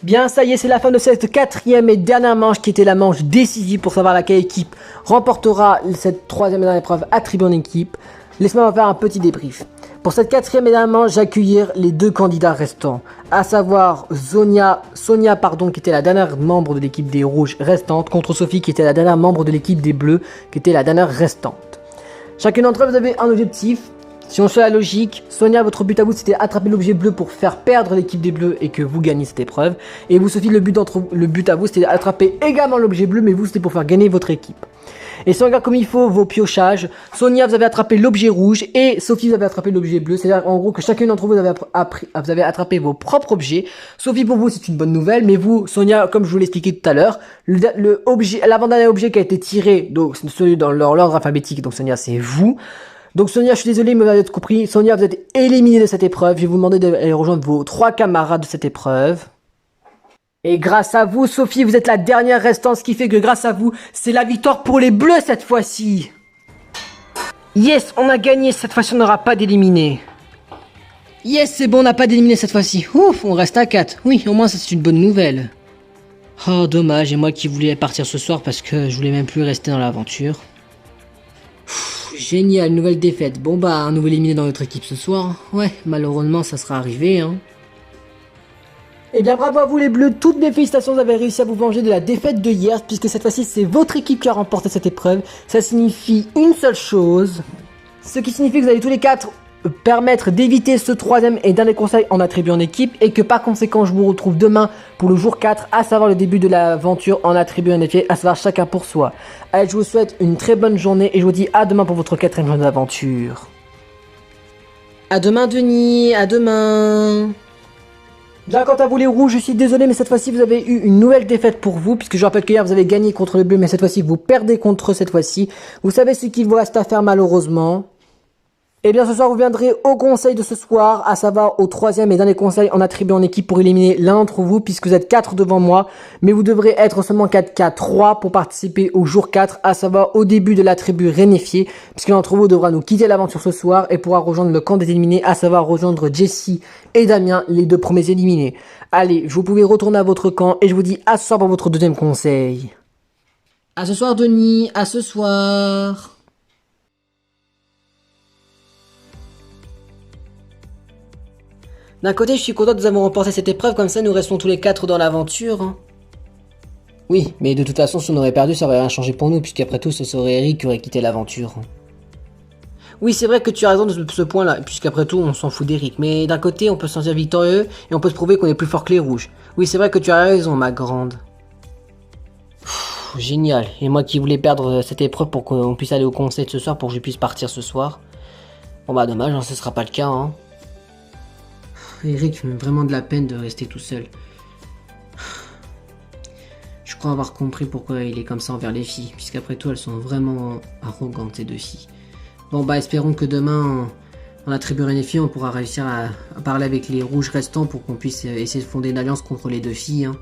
Bien, ça y est, c'est la fin de cette quatrième et dernière manche qui était la manche décisive pour savoir laquelle équipe remportera cette troisième et dernière épreuve attribuée en équipe. Laissez-moi faire un petit débrief. Pour cette quatrième et dernière manche, j'accueillir les deux candidats restants, à savoir Sonia, qui était la dernière membre de l'équipe des rouges restante, contre Sophie qui était la dernière membre de l'équipe des bleus, qui était la dernière restante. Chacune d'entre eux, vous avez un objectif. Si on suit la logique, Sonia, votre but à vous, c'était attraper l'objet bleu pour faire perdre l'équipe des bleus et que vous gagnez cette épreuve. Et vous, Sophie, le but à vous, c'était attraper également l'objet bleu, mais vous, c'était pour faire gagner votre équipe. Et si on regarde comme il faut vos piochages, Sonia, vous avez attrapé l'objet rouge et Sophie, vous avez attrapé l'objet bleu. C'est-à-dire, en gros, que chacune d'entre vous, vous avez attrapé vos propres objets. Sophie, pour vous, c'est une bonne nouvelle, mais vous, Sonia, comme je vous l'ai expliqué tout à l'heure, l'avant-dernier objet qui a été tiré, donc, celui dans l'ordre alphabétique, donc Sonia, c'est vous. Donc Sonia, je suis désolé, mais vous avez compris. Sonia, vous êtes éliminée de cette épreuve. Je vais vous demander d'aller rejoindre vos trois camarades de cette épreuve. Et grâce à vous, Sophie, vous êtes la dernière restante, ce qui fait que grâce à vous, c'est la victoire pour les bleus cette fois-ci. Yes, on a gagné, cette fois-ci on n'aura pas d'éliminé. Yes, c'est bon, on n'a pas d'éliminé cette fois-ci. Ouf, on reste à 4. Oui, au moins ça c'est une bonne nouvelle. Oh, dommage, et moi qui voulais partir ce soir parce que je voulais même plus rester dans l'aventure. Génial, nouvelle défaite. Bon bah, un nouvel éliminé dans notre équipe ce soir. Ouais, malheureusement ça sera arrivé, hein. Eh bien bravo à vous les bleus, toutes mes félicitations, vous avez réussi à vous venger de la défaite de hier, puisque cette fois-ci c'est votre équipe qui a remporté cette épreuve. Ça signifie une seule chose, ce qui signifie que vous allez tous les quatre permettre d'éviter ce troisième et dernier conseil en attribuant en équipe, et que par conséquent je vous retrouve demain pour le jour 4, à savoir le début de l'aventure en attribuant en effet, à savoir chacun pour soi. Allez, je vous souhaite une très bonne journée et je vous dis à demain pour votre quatrième journée d'aventure. À demain Denis, à demain. Bien, quant à vous les rouges, je suis désolé, mais cette fois-ci vous avez eu une nouvelle défaite pour vous, puisque je rappelle qu'hier vous avez gagné contre les bleus, mais cette fois-ci vous perdez contre eux cette fois-ci. Vous savez ce qu'il vous reste à faire malheureusement. Eh bien ce soir vous viendrez au conseil de ce soir, à savoir au troisième et dernier conseil en attribué en équipe pour éliminer l'un d'entre vous puisque vous êtes 4 devant moi, mais vous devrez être seulement 4K3 pour participer au jour 4, à savoir au début de la tribu rénifiée, puisque l'un d'entre vous devra nous quitter l'aventure ce soir et pourra rejoindre le camp des éliminés, à savoir rejoindre Jessie et Damien, les 2 premiers éliminés. Allez, vous pouvez retourner à votre camp et je vous dis à ce soir pour votre deuxième conseil. À ce soir Denis, à ce soir. D'un côté, je suis content de nous avons remporté cette épreuve, comme ça nous restons tous les 4 dans l'aventure. Hein. Oui, mais de toute façon, si on aurait perdu, ça aurait rien changé pour nous, puisqu'après tout, ce serait Eric qui aurait quitté l'aventure. Oui, c'est vrai que tu as raison de ce point-là, puisqu'après tout, on s'en fout d'Eric. Mais d'un côté, on peut se sentir victorieux, et on peut se prouver qu'on est plus fort que les rouges. Oui, c'est vrai que tu as raison, ma grande. Génial. Et moi qui voulais perdre cette épreuve pour qu'on puisse aller au conseil de ce soir, pour que je puisse partir ce soir. Bon bah dommage, hein, ce sera pas le cas, hein. Eric me fait vraiment de la peine de rester tout seul. Je crois avoir compris pourquoi il est comme ça envers les filles, puisqu'après tout elles sont vraiment arrogantes ces 2 filles. Bon bah espérons que demain, en attribuant les filles, on pourra réussir à parler avec les rouges restants pour qu'on puisse essayer de fonder une alliance contre les 2 filles. Hein.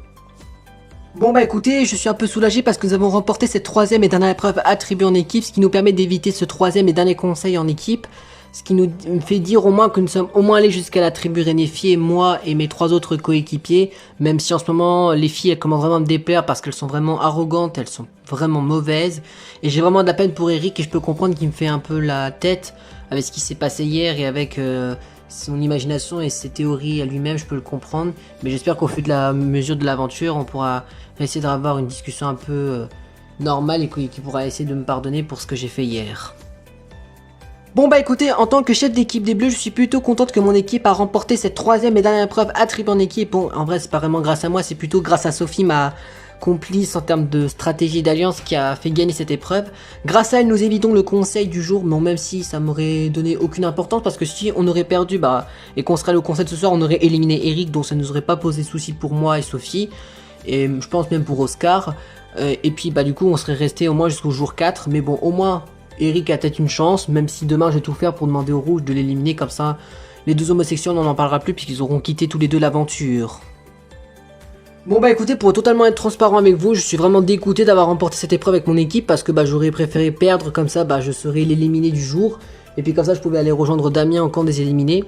Bon bah écoutez, je suis un peu soulagé parce que nous avons remporté cette 3e et dernière épreuve attribuée en équipe, ce qui nous permet d'éviter ce 3e et dernier conseil en équipe. Ce qui nous fait dire au moins que nous sommes au moins allés jusqu'à la tribu rénifiée, moi et mes 3 autres coéquipiers, même si en ce moment les filles elles commencent vraiment à me déplaire parce qu'elles sont vraiment arrogantes, elles sont vraiment mauvaises. Et j'ai vraiment de la peine pour Eric et je peux comprendre qu'il me fait un peu la tête avec ce qui s'est passé hier et avec son imagination et ses théories à lui-même, je peux le comprendre. Mais j'espère qu'au fur et à mesure de l'aventure, on pourra essayer d'avoir une discussion un peu normale et qu'il pourra essayer de me pardonner pour ce que j'ai fait hier. Bon bah écoutez, en tant que chef d'équipe des Bleus, je suis plutôt contente que mon équipe a remporté cette 3e et dernière épreuve attribuée en équipe. Bon, en vrai c'est pas vraiment grâce à moi, c'est plutôt grâce à Sophie, ma complice en termes de stratégie d'alliance qui a fait gagner cette épreuve. Grâce à elle, nous évitons le conseil du jour, bon même si ça m'aurait donné aucune importance parce que si on aurait perdu et qu'on serait allé au conseil de ce soir, on aurait éliminé Eric, donc ça ne nous aurait pas posé souci pour moi et Sophie, et je pense même pour Oscar. Et puis du coup on serait resté au moins jusqu'au jour 4, mais bon au moins... Eric a peut-être une chance, même si demain je vais tout faire pour demander aux rouges de l'éliminer, comme ça les 2 homosexuels on n'en parlera plus puisqu'ils auront quitté tous les 2 l'aventure. Bon bah écoutez, pour totalement être transparent avec vous, je suis vraiment dégoûté d'avoir remporté cette épreuve avec mon équipe parce que j'aurais préféré perdre, comme ça je serais l'éliminé du jour, et puis comme ça je pouvais aller rejoindre Damien en camp des éliminés.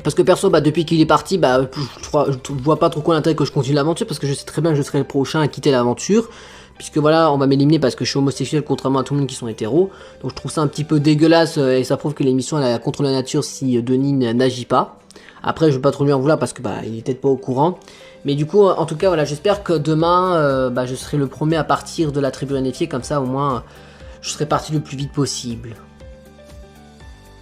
Parce que perso, depuis qu'il est parti, je vois pas trop quoi l'intérêt que je continue l'aventure, parce que je sais très bien que je serai le prochain à quitter l'aventure. Puisque voilà, on va m'éliminer parce que je suis homosexuel contrairement à tout le monde qui sont hétéros. Donc je trouve ça un petit peu dégueulasse et ça prouve que l'émission elle est contre la nature si Denis n'agit pas. Après je vais pas trop lui en vouloir parce que il est peut-être pas au courant. Mais du coup en tout cas voilà, j'espère que demain je serai le premier à partir de la tribu rénifiée, comme ça au moins je serai parti le plus vite possible.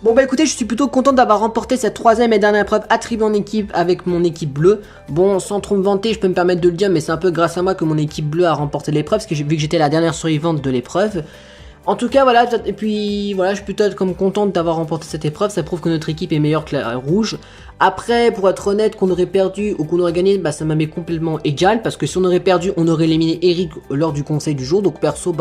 Bon bah écoutez, je suis plutôt content d'avoir remporté cette 3e et dernière épreuve attribuée en équipe avec mon équipe bleue. Bon, sans trop me vanter, je peux me permettre de le dire, mais c'est un peu grâce à moi que mon équipe bleue a remporté l'épreuve, parce que vu que j'étais la dernière survivante de l'épreuve. En tout cas, voilà, et puis voilà, je suis plutôt comme contente d'avoir remporté cette épreuve, ça prouve que notre équipe est meilleure que la rouge. Après, pour être honnête, qu'on aurait perdu ou qu'on aurait gagné, ça m'a mis complètement égal, parce que si on aurait perdu, on aurait éliminé Eric lors du conseil du jour, donc perso,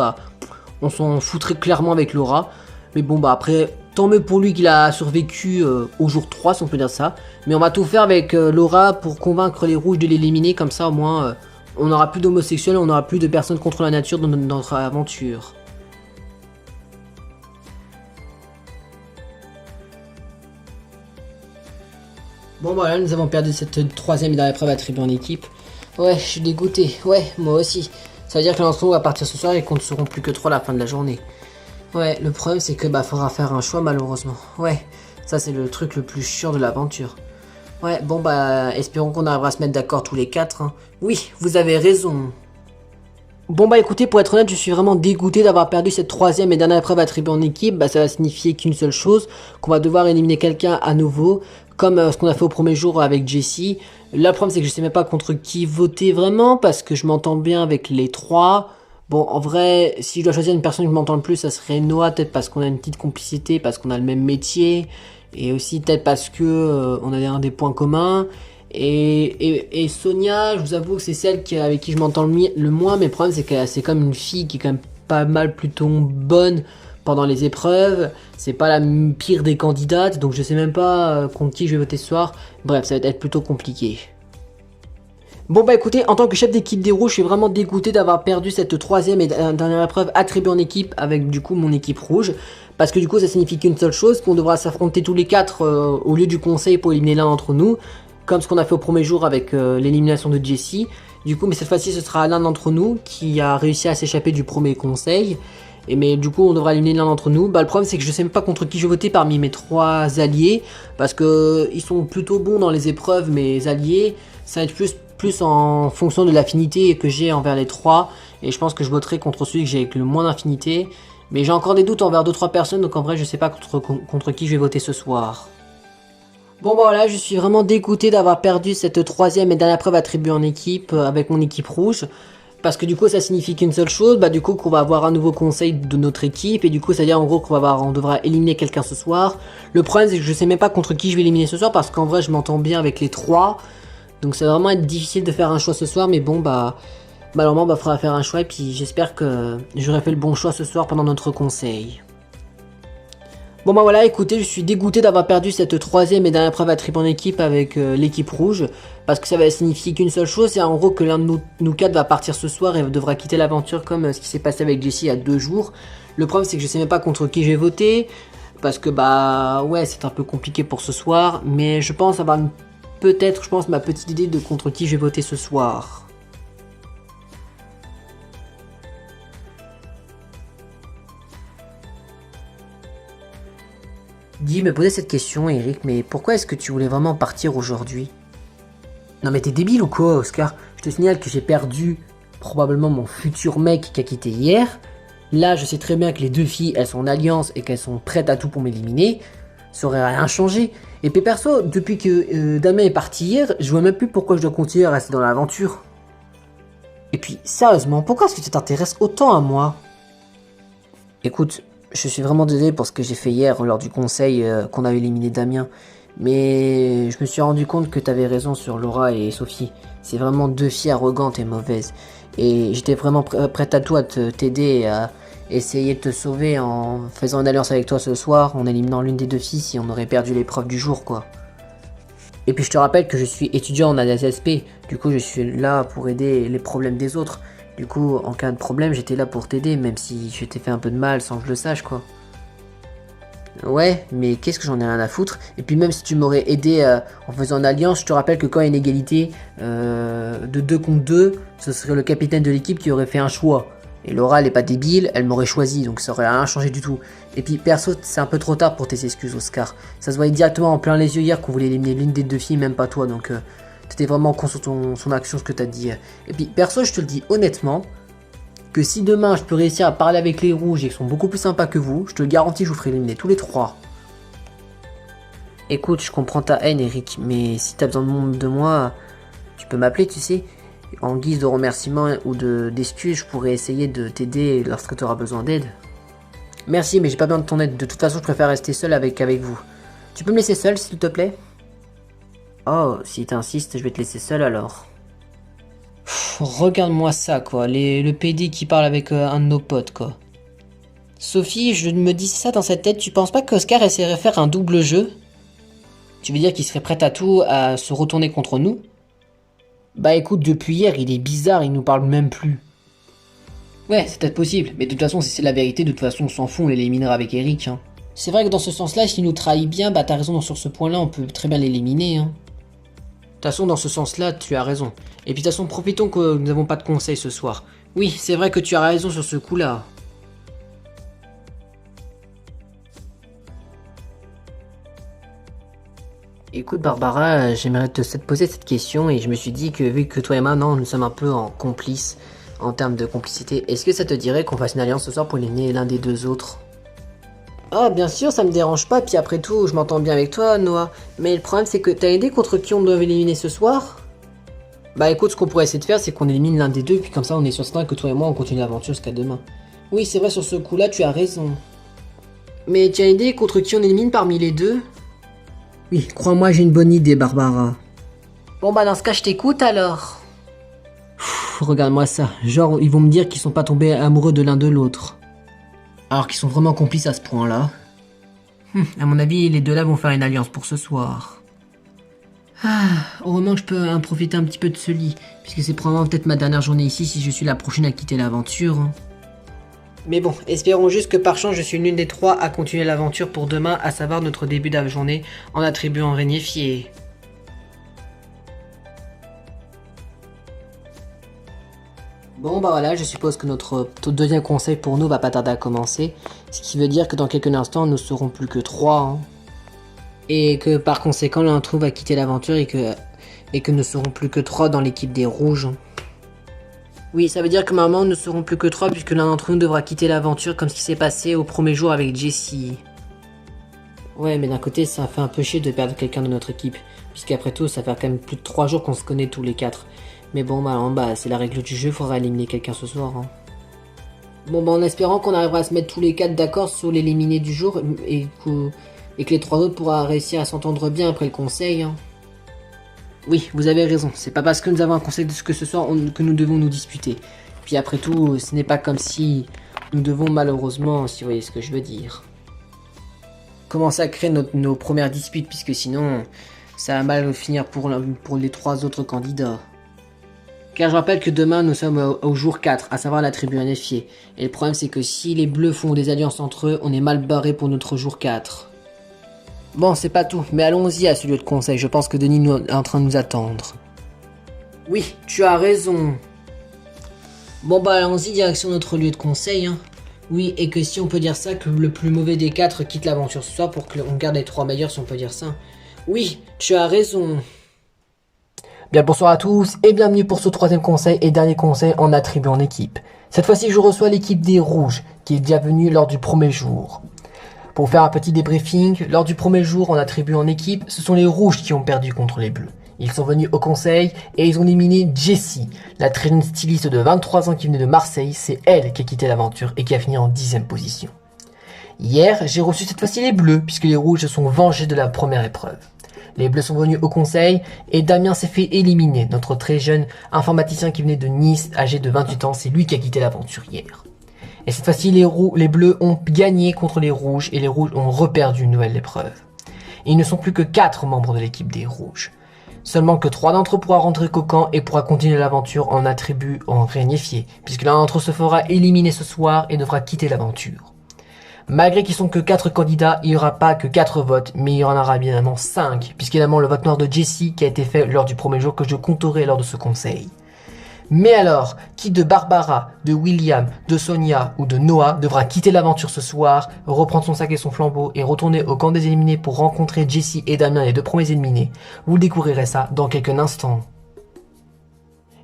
on s'en foutrait clairement avec Laura. Mais bon après, tant mieux pour lui qu'il a survécu au jour 3 si on peut dire ça. Mais on va tout faire avec Laura pour convaincre les rouges de l'éliminer, comme ça au moins on n'aura plus d'homosexuels, on n'aura plus de personnes contre la nature dans notre aventure. Bon voilà, nous avons perdu cette 3e et dernière épreuve attribuée en équipe. Ouais, je suis dégoûté, ouais, moi aussi. Ça veut dire que l'ensemble va partir ce soir et qu'on ne seront plus que 3 à la fin de la journée. Ouais, le problème c'est que faudra faire un choix malheureusement. Ouais, ça c'est le truc le plus chiant de l'aventure. Ouais, bon espérons qu'on arrivera à se mettre d'accord tous les 4. Hein. Oui, vous avez raison. Bon écoutez, pour être honnête, je suis vraiment dégoûté d'avoir perdu cette 3e et dernière épreuve attribuée en équipe. Ça va signifier qu'une seule chose, qu'on va devoir éliminer quelqu'un à nouveau, comme ce qu'on a fait au premier jour avec Jessie. Là, le problème c'est que je sais même pas contre qui voter vraiment, parce que je m'entends bien avec les 3. Bon, en vrai, si je dois choisir une personne qui m'entend le plus, ça serait Noah, peut-être parce qu'on a une petite complicité, parce qu'on a le même métier, et aussi peut-être parce que on a un des points communs. Et Sonia, je vous avoue que c'est celle avec qui je m'entends le moins, mais le problème c'est que c'est comme une fille qui est quand même pas mal plutôt bonne pendant les épreuves. C'est pas la pire des candidates, donc je sais même pas contre qui je vais voter ce soir. Bref, ça va être plutôt compliqué. Bon bah écoutez, en tant que chef d'équipe des rouges, je suis vraiment dégoûté d'avoir perdu cette troisième et dernière épreuve attribuée en équipe avec du coup mon équipe rouge. Parce que du coup ça signifie qu'une seule chose, qu'on devra s'affronter tous les quatre au lieu du conseil pour éliminer l'un d'entre nous. Comme ce qu'on a fait au premier jour avec l'élimination de Jessie. Du coup mais cette fois-ci ce sera l'un d'entre nous qui a réussi à s'échapper du premier conseil. Mais du coup on devra éliminer l'un d'entre nous. Bah le problème c'est que je sais même pas contre qui je vais voter parmi mes trois alliés. Parce que ils sont plutôt bons dans les épreuves, mes alliés. Ça va être plus en fonction de l'affinité que j'ai envers les trois. Et je pense que je voterai contre celui que j'ai avec le moins d'affinité. Mais j'ai encore des doutes envers 2-3 personnes, donc en vrai je sais pas contre qui je vais voter ce soir. Bon bah voilà, je suis vraiment dégoûté d'avoir perdu cette troisième et dernière preuve attribuée en équipe avec mon équipe rouge. Parce que du coup ça signifie qu'une seule chose, bah du coup qu'on va avoir un nouveau conseil de notre équipe. Et du coup ça veut dire en gros on devra éliminer quelqu'un ce soir. Le problème c'est que je sais même pas contre qui je vais éliminer ce soir, parce qu'en vrai je m'entends bien avec les trois. Donc ça va vraiment être difficile de faire un choix ce soir, mais bon bah malheureusement il faudra faire un choix et puis j'espère que j'aurai fait le bon choix ce soir pendant notre conseil. Bon bah voilà, écoutez, je suis dégoûté d'avoir perdu cette troisième et dernière preuve attribuée en équipe avec l'équipe rouge, parce que ça va signifier qu'une seule chose, c'est en gros que l'un de nous quatre va partir ce soir et devra quitter l'aventure comme ce qui s'est passé avec Jessie il y a 2 jours. Le problème c'est que je sais même pas contre qui je vais voter, parce que bah ouais c'est un peu compliqué pour ce soir, mais je pense avoir peut-être, je pense, ma petite idée de contre qui je vais voter ce soir. Guy me posait cette question, Eric, mais pourquoi est-ce que tu voulais vraiment partir aujourd'hui? Non mais t'es débile ou quoi, Oscar? Je te signale que j'ai perdu probablement mon futur mec qui a quitté hier. Là, je sais très bien que les deux filles, elles sont en alliance et qu'elles sont prêtes à tout pour m'éliminer. Ça aurait rien changé. Et puis perso, depuis que Damien est parti hier, je vois même plus pourquoi je dois continuer à rester dans l'aventure. Et puis, sérieusement, pourquoi est-ce que tu t'intéresses autant à moi? Écoute, je suis vraiment désolé pour ce que j'ai fait hier lors du conseil qu'on avait éliminé Damien. Mais je me suis rendu compte que t'avais raison sur Laura et Sophie. C'est vraiment 2 filles arrogantes et mauvaises. Et j'étais vraiment prête à tout à t'aider et à essayer de te sauver en faisant une alliance avec toi ce soir, en éliminant l'une des 2 filles si on aurait perdu l'épreuve du jour quoi. Et puis je te rappelle que je suis étudiant en ADSP, du coup je suis là pour aider les problèmes des autres. Du coup en cas de problème j'étais là pour t'aider même si je t'ai fait un peu de mal sans que je le sache quoi. Ouais, mais qu'est-ce que j'en ai rien à foutre. Et puis même si tu m'aurais aidé en faisant une alliance, je te rappelle que quand il y a une égalité de 2 contre 2, ce serait le capitaine de l'équipe qui aurait fait un choix. Et Laura, elle est pas débile, elle m'aurait choisi, donc ça aurait rien changé du tout. Et puis perso, c'est un peu trop tard pour tes excuses, Oscar. Ça se voyait directement en plein les yeux hier qu'on voulait éliminer l'une des 2 filles, même pas toi, donc t'étais vraiment con sur son action, ce que t'as dit. Et puis perso, je te le dis honnêtement, que si demain je peux réussir à parler avec les rouges et qu'ils sont beaucoup plus sympas que vous, je te le garantis, je vous ferai éliminer tous les 3. Écoute, je comprends ta haine, Eric, mais si t'as besoin de moi, tu peux m'appeler, tu sais. En guise de remerciement ou d'excuse, je pourrais essayer de t'aider lorsque tu auras besoin d'aide. Merci, mais j'ai pas besoin de ton aide. De toute façon, je préfère rester seul avec vous. Tu peux me laisser seul, s'il te plaît? Oh, si t'insistes, je vais te laisser seul alors. Regarde-moi ça, quoi. Le PD qui parle avec un de nos potes, quoi. Sophie, je me dis ça dans sa tête. Tu penses pas qu'Oscar essaierait de faire un double jeu? Tu veux dire qu'il serait prêt à tout, à se retourner contre nous? Bah écoute, depuis hier, il est bizarre, il nous parle même plus. Ouais, c'est peut-être possible, mais de toute façon, si c'est la vérité, de toute façon, on s'en fout, on l'éliminera avec Eric. Hein. C'est vrai que dans ce sens-là, s'il nous trahit bien, bah t'as raison, sur ce point-là, on peut très bien l'éliminer. Hein. De toute façon, dans ce sens-là, tu as raison. Et puis de toute façon, profitons que nous n'avons pas de conseils ce soir. Oui, c'est vrai que tu as raison sur ce coup-là. Écoute Barbara, j'aimerais te poser cette question et je me suis dit que vu que toi et moi, non, nous sommes un peu en complices en termes de complicité, est-ce que ça te dirait qu'on fasse une alliance ce soir pour éliminer l'un des 2 autres? Ah bien sûr, ça me dérange pas, puis après tout, je m'entends bien avec toi, Noah. Mais le problème c'est que t'as idée contre qui on doit éliminer ce soir? Bah écoute, ce qu'on pourrait essayer de faire, c'est qu'on élimine l'un des 2, puis comme ça on est sûr certain que toi et moi on continue l'aventure jusqu'à demain. Oui, c'est vrai, sur ce coup-là, tu as raison. Mais tu as idée contre qui on élimine parmi les 2? Oui, crois-moi, j'ai une bonne idée, Barbara. Bon bah dans ce cas, je t'écoute alors. Regarde-moi ça, genre ils vont me dire qu'ils sont pas tombés amoureux de l'un de l'autre. Alors qu'ils sont vraiment complices à ce point-là. À mon avis, les deux là vont faire une alliance pour ce soir. Ah, heureusement que je peux en profiter un petit peu de ce lit, puisque c'est probablement peut-être ma dernière journée ici si je suis la prochaine à quitter l'aventure. Mais bon, espérons juste que par chance je suis l'une des trois à continuer l'aventure pour demain, à savoir notre début de la journée en attribuant Régnifié. Bon bah voilà, je suppose que notre deuxième conseil pour nous va pas tarder à commencer, ce qui veut dire que dans quelques instants nous serons plus que trois, hein. Et que par conséquent l'un d'entre nous va quitter l'aventure et que nous ne serons plus que trois dans l'équipe des rouges. Oui, ça veut dire que normalement nous ne serons plus que trois puisque l'un d'entre nous devra quitter l'aventure comme ce qui s'est passé au premier jour avec Jessie. Ouais, mais d'un côté ça fait un peu chier de perdre quelqu'un de notre équipe, puisqu'après tout ça fait quand même plus de 3 jours qu'on se connaît tous les quatre. Mais bon, bah c'est la règle du jeu, faudra éliminer quelqu'un ce soir, hein. Bon bah en espérant qu'on arrivera à se mettre tous les quatre d'accord sur l'éliminer du jour et que les trois autres pourra réussir à s'entendre bien après le conseil, hein. Oui, vous avez raison, c'est pas parce que nous avons un conseil que ce soir que nous devons nous disputer. Puis après tout, ce n'est pas comme si nous devons malheureusement, si vous voyez ce que je veux dire, commencer à créer nos premières disputes, puisque sinon ça va mal finir pour les trois autres candidats. Car je rappelle que demain nous sommes au jour 4, à savoir la tribu unifiée. Et le problème c'est que si les bleus font des alliances entre eux, on est mal barré pour notre jour 4. Bon, c'est pas tout, mais allons-y à ce lieu de conseil, je pense que Denis est en train de nous attendre. Oui, tu as raison. Bon bah allons-y, direction notre lieu de conseil, hein. Oui, et que si on peut dire ça, que le plus mauvais des quatre quitte l'aventure ce soir pour qu'on garde les trois meilleurs, si on peut dire ça. Oui, tu as raison. Bien bonsoir à tous et bienvenue pour ce troisième conseil et dernier conseil en attribuant en équipe. Cette fois-ci je reçois l'équipe des rouges qui est déjà venue lors du premier jour. Pour faire un petit débriefing, lors du premier jour en attribuant en équipe, ce sont les rouges qui ont perdu contre les bleus. Ils sont venus au conseil et ils ont éliminé Jessie, la très jeune styliste de 23 ans qui venait de Marseille. C'est elle qui a quitté l'aventure et qui a fini en 10e position. Hier, j'ai reçu cette fois-ci les bleus puisque les rouges se sont vengés de la première épreuve. Les bleus sont venus au conseil et Damien s'est fait éliminer, notre très jeune informaticien qui venait de Nice, âgé de 28 ans, c'est lui qui a quitté l'aventure hier. Et cette fois-ci, les bleus ont gagné contre les rouges et les rouges ont reperdu une nouvelle épreuve. Et ils ne sont plus que 4 membres de l'équipe des rouges. Seulement que 3 d'entre eux pourra rentrer qu'au camp et pourra continuer l'aventure en attribut en réunifié, puisque l'un d'entre eux se fera éliminer ce soir et devra quitter l'aventure. Malgré qu'ils sont que 4 candidats, il n'y aura pas que 4 votes, mais il y en aura bien évidemment 5, puisqu'évidemment le vote noir de Jessie qui a été fait lors du premier jour que je compterai lors de ce conseil. Mais alors, qui de Barbara, de William, de Sonia ou de Noah devra quitter l'aventure ce soir, reprendre son sac et son flambeau et retourner au camp des éliminés pour rencontrer Jessie et Damien, les 2 premiers éliminés? Vous le découvrirez ça dans quelques instants.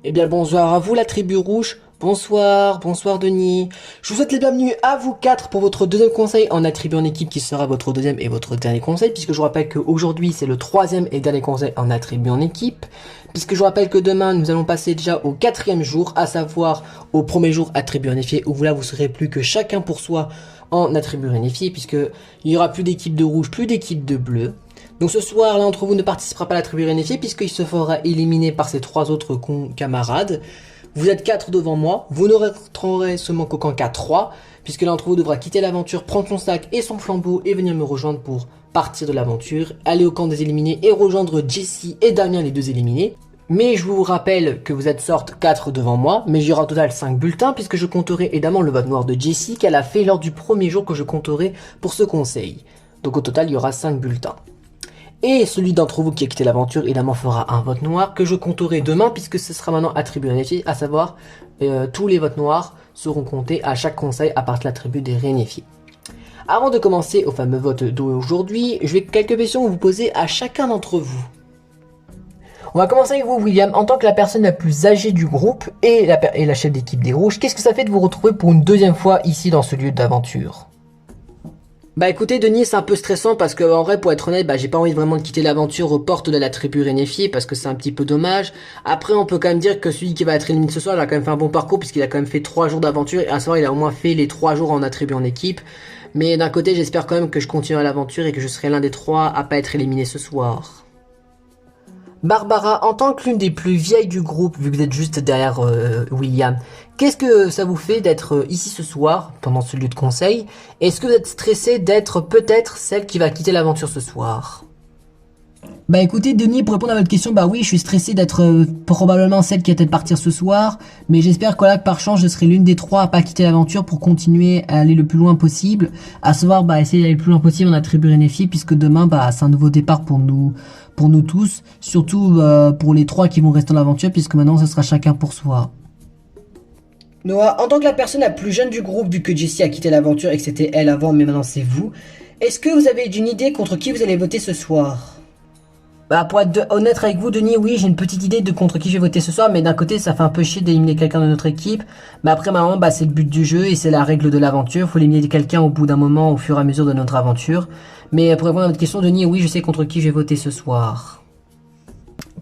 Eh bien bonsoir à vous la tribu rouge. Bonsoir Denis. Je vous souhaite les bienvenus à vous 4 pour votre deuxième conseil en attribuant en équipe qui sera votre deuxième et votre dernier conseil, puisque je vous rappelle qu'aujourd'hui c'est le 3e et dernier conseil en attribuant en équipe, puisque je vous rappelle que demain nous allons passer déjà au 4e jour, à savoir au premier jour attribué unifié, où là vous serez plus que chacun pour soi en attribué unifié, puisque il n'y aura plus d'équipe de rouge, plus d'équipe de bleu. Donc ce soir, l'un d'entre vous ne participera pas à l'attribué unifié puisqu'il se fera éliminer par ses 3 autres camarades. Vous êtes 4 devant moi, vous ne rentrerez seulement qu'au camp K3, puisque l'un d'entre vous devra quitter l'aventure, prendre son sac et son flambeau et venir me rejoindre pour partir de l'aventure, aller au camp des éliminés et rejoindre Jessie et Damien, les 2 éliminés. Mais je vous rappelle que vous êtes sorte 4 devant moi, mais j'aurai au total 5 bulletins puisque je compterai évidemment le vote noir de Jessie qu'elle a fait lors du premier jour que je compterai pour ce conseil. Donc au total il y aura 5 bulletins. Et celui d'entre vous qui a quitté l'aventure, évidemment, fera un vote noir que je compterai demain puisque ce sera maintenant attribué réunifié, à savoir tous les votes noirs seront comptés à chaque conseil à partir de l'attribut des réunifiés. Avant de commencer au fameux vote d'aujourd'hui, je vais quelques questions vous poser à chacun d'entre vous. On va commencer avec vous, William. En tant que la personne la plus âgée du groupe et la chef d'équipe des rouges, qu'est-ce que ça fait de vous retrouver pour une deuxième fois ici dans ce lieu d'aventure ? Bah écoutez Denis, c'est un peu stressant parce que en vrai pour être honnête, j'ai pas envie vraiment de quitter l'aventure aux portes de la tribu réunifiée parce que c'est un petit peu dommage. Après on peut quand même dire que celui qui va être éliminé ce soir, il a quand même fait un bon parcours puisqu'il a quand même fait 3 jours d'aventure et à ce soir il a au moins fait les 3 jours en attribué en équipe. Mais d'un côté j'espère quand même que je continuerai l'aventure et que je serai l'un des 3 à pas être éliminé ce soir. Barbara, en tant que l'une des plus vieilles du groupe, vu que vous êtes juste derrière William, qu'est-ce que ça vous fait d'être ici ce soir, pendant ce lieu de conseil? Est-ce que vous êtes stressé d'être peut-être celle qui va quitter l'aventure ce soir? Bah écoutez Denis, pour répondre à votre question, bah oui, je suis stressé d'être probablement celle qui va peut-être partir ce soir, mais j'espère que là, par chance, je serai l'une des trois à pas quitter l'aventure pour continuer à aller le plus loin possible, à savoir bah essayer d'aller le plus loin possible en attribuant une filles, puisque demain bah c'est un nouveau départ pour nous tous, surtout pour les trois qui vont rester dans l'aventure, puisque maintenant ce sera chacun pour soi. Noah, en tant que la personne la plus jeune du groupe, vu que Jessie a quitté l'aventure et que c'était elle avant, mais maintenant c'est vous, est-ce que vous avez une idée contre qui vous allez voter ce soir? Bah pour être honnête avec vous Denis, oui j'ai une petite idée de contre qui je vais voter ce soir, mais d'un côté ça fait un peu chier d'éliminer quelqu'un de notre équipe, mais après maintenant bah c'est le but du jeu et c'est la règle de l'aventure, faut éliminer quelqu'un au bout d'un moment au fur et à mesure de notre aventure. Mais pour répondre à votre question Denis, oui je sais contre qui je vais voter ce soir.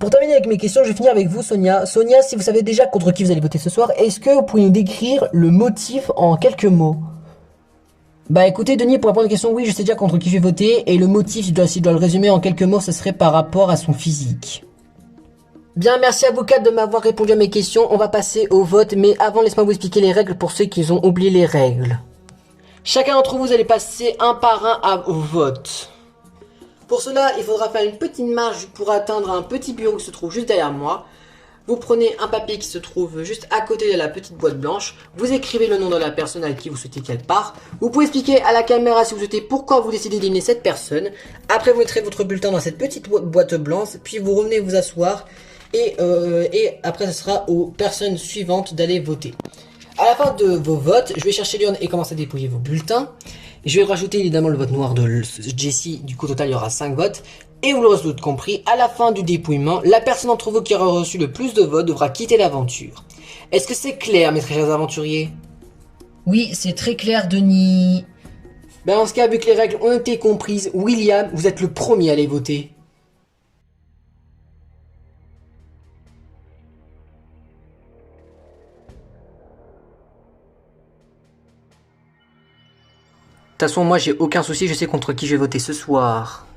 Pour terminer avec mes questions, je vais finir avec vous Sonia. Sonia, si vous savez déjà contre qui vous allez voter ce soir, est-ce que vous pouvez nous décrire le motif en quelques mots? Bah écoutez Denis, pour répondre à la question, oui je sais déjà contre qui je vais voter, et le motif, si je dois le résumer en quelques mots, ce serait par rapport à son physique. Bien, merci à vous quatre de m'avoir répondu à mes questions, on va passer au vote, mais avant laisse-moi vous expliquer les règles pour ceux qui ont oublié les règles. Chacun d'entre vous allez passer un par un au vote. Pour cela, il faudra faire une petite marche pour atteindre un petit bureau qui se trouve juste derrière moi. Vous prenez un papier qui se trouve juste à côté de la petite boîte blanche, vous écrivez le nom de la personne à qui vous souhaitez qu'elle part, vous pouvez expliquer à la caméra si vous souhaitez pourquoi vous décidez d'éliminer cette personne, après vous mettrez votre bulletin dans cette petite boîte blanche, puis vous revenez vous asseoir, et après ce sera aux personnes suivantes d'aller voter. À la fin de vos votes, je vais chercher l'urne et commencer à dépouiller vos bulletins. Je vais rajouter évidemment le vote noir de Jessie, du coup au total il y aura 5 votes. Et vous l'aurez sans doute compris, à la fin du dépouillement, la personne d'entre vous qui aura reçu le plus de votes devra quitter l'aventure. Est-ce que c'est clair mes très chers aventuriers? Oui, c'est très clair Denis. Ben en ce cas, vu que les règles ont été comprises, William, vous êtes le premier à aller voter. De toute façon, moi j'ai aucun souci, je sais contre qui je vais voter ce soir.